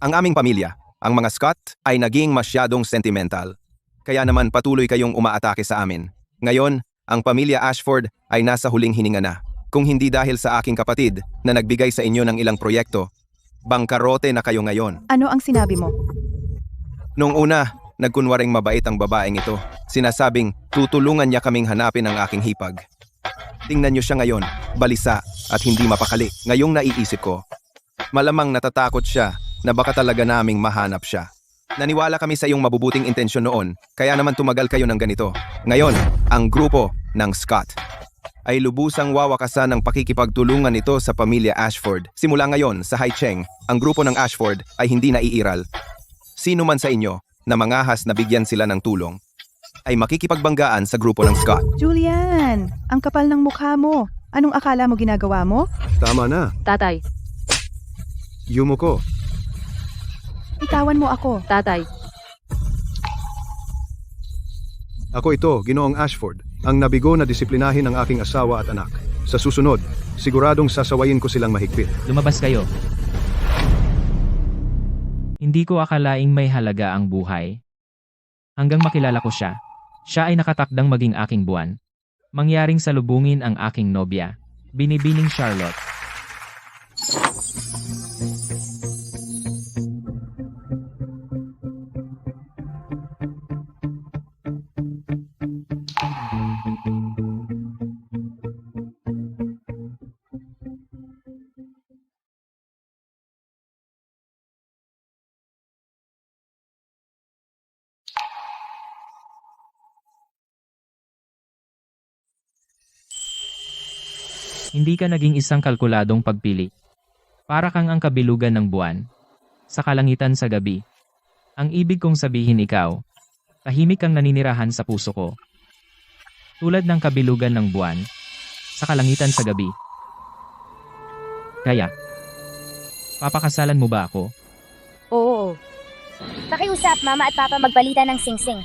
Ang aming pamilya, ang mga Scott, ay naging masyadong sentimental. Kaya naman patuloy kayong umaatake sa amin. Ngayon, ang pamilya Ashford ay nasa huling hininga na. Kung hindi dahil sa aking kapatid na nagbigay sa inyo ng ilang proyekto, bangkarote na kayo ngayon. Ano ang sinabi mo? Noong una, nagkunwaring mabait ang babaeng ito. Sinasabing, tutulungan niya kaming hanapin ang aking hipag. Tingnan niyo siya ngayon, balisa at hindi mapakali. Ngayong naiisip ko, malamang natatakot siya na baka talaga naming mahanap siya. Naniwala kami sa iyong mabubuting intensyon noon, kaya naman tumagal kayo ng ganito. Ngayon, ang grupo ng Scott ay lubusang wawakasan ng pakikipagtulungan nito sa pamilya Ashford. Simula ngayon sa Haicheng, ang grupo ng Ashford ay hindi naiiral. Sino man sa inyo na mangahas na bigyan sila ng tulong, ay makikipagbanggaan sa grupo ng Scott. Julian, ang kapal ng mukha mo. Anong akala mo ginagawa mo? Tama na. Tatay, Yumuko. Itawan mo ako. tatay, Ako ito, Ginoong Ashford, ang nabigo na disiplinahin ang aking asawa at anak. Sa susunod, siguradong sasawayin ko silang mahigpit. Lumabas kayo. Hindi ko akalaing may halaga ang buhay. Hanggang makilala ko siya, siya ay nakatakdang maging aking buwan. Mangyaring salubungin ang aking nobya. Binibining Charlotte. Hindi ka naging isang kalkuladong pagpili. Para kang ang kabilugan ng buwan. Sa kalangitan sa gabi. Ang ibig kong sabihin ikaw. Tahimik kang naninirahan sa puso ko. Tulad ng kabilugan ng buwan. Sa kalangitan sa gabi. Kaya, papakasalan mo ba ako? Oo. Pakiusap, mama at papa magbalita ng singsing.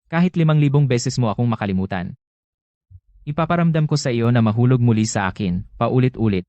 Kahit 5,000 beses mo akong makalimutan. Ipaparamdam ko sa iyo na mahulog muli sa akin, paulit-ulit.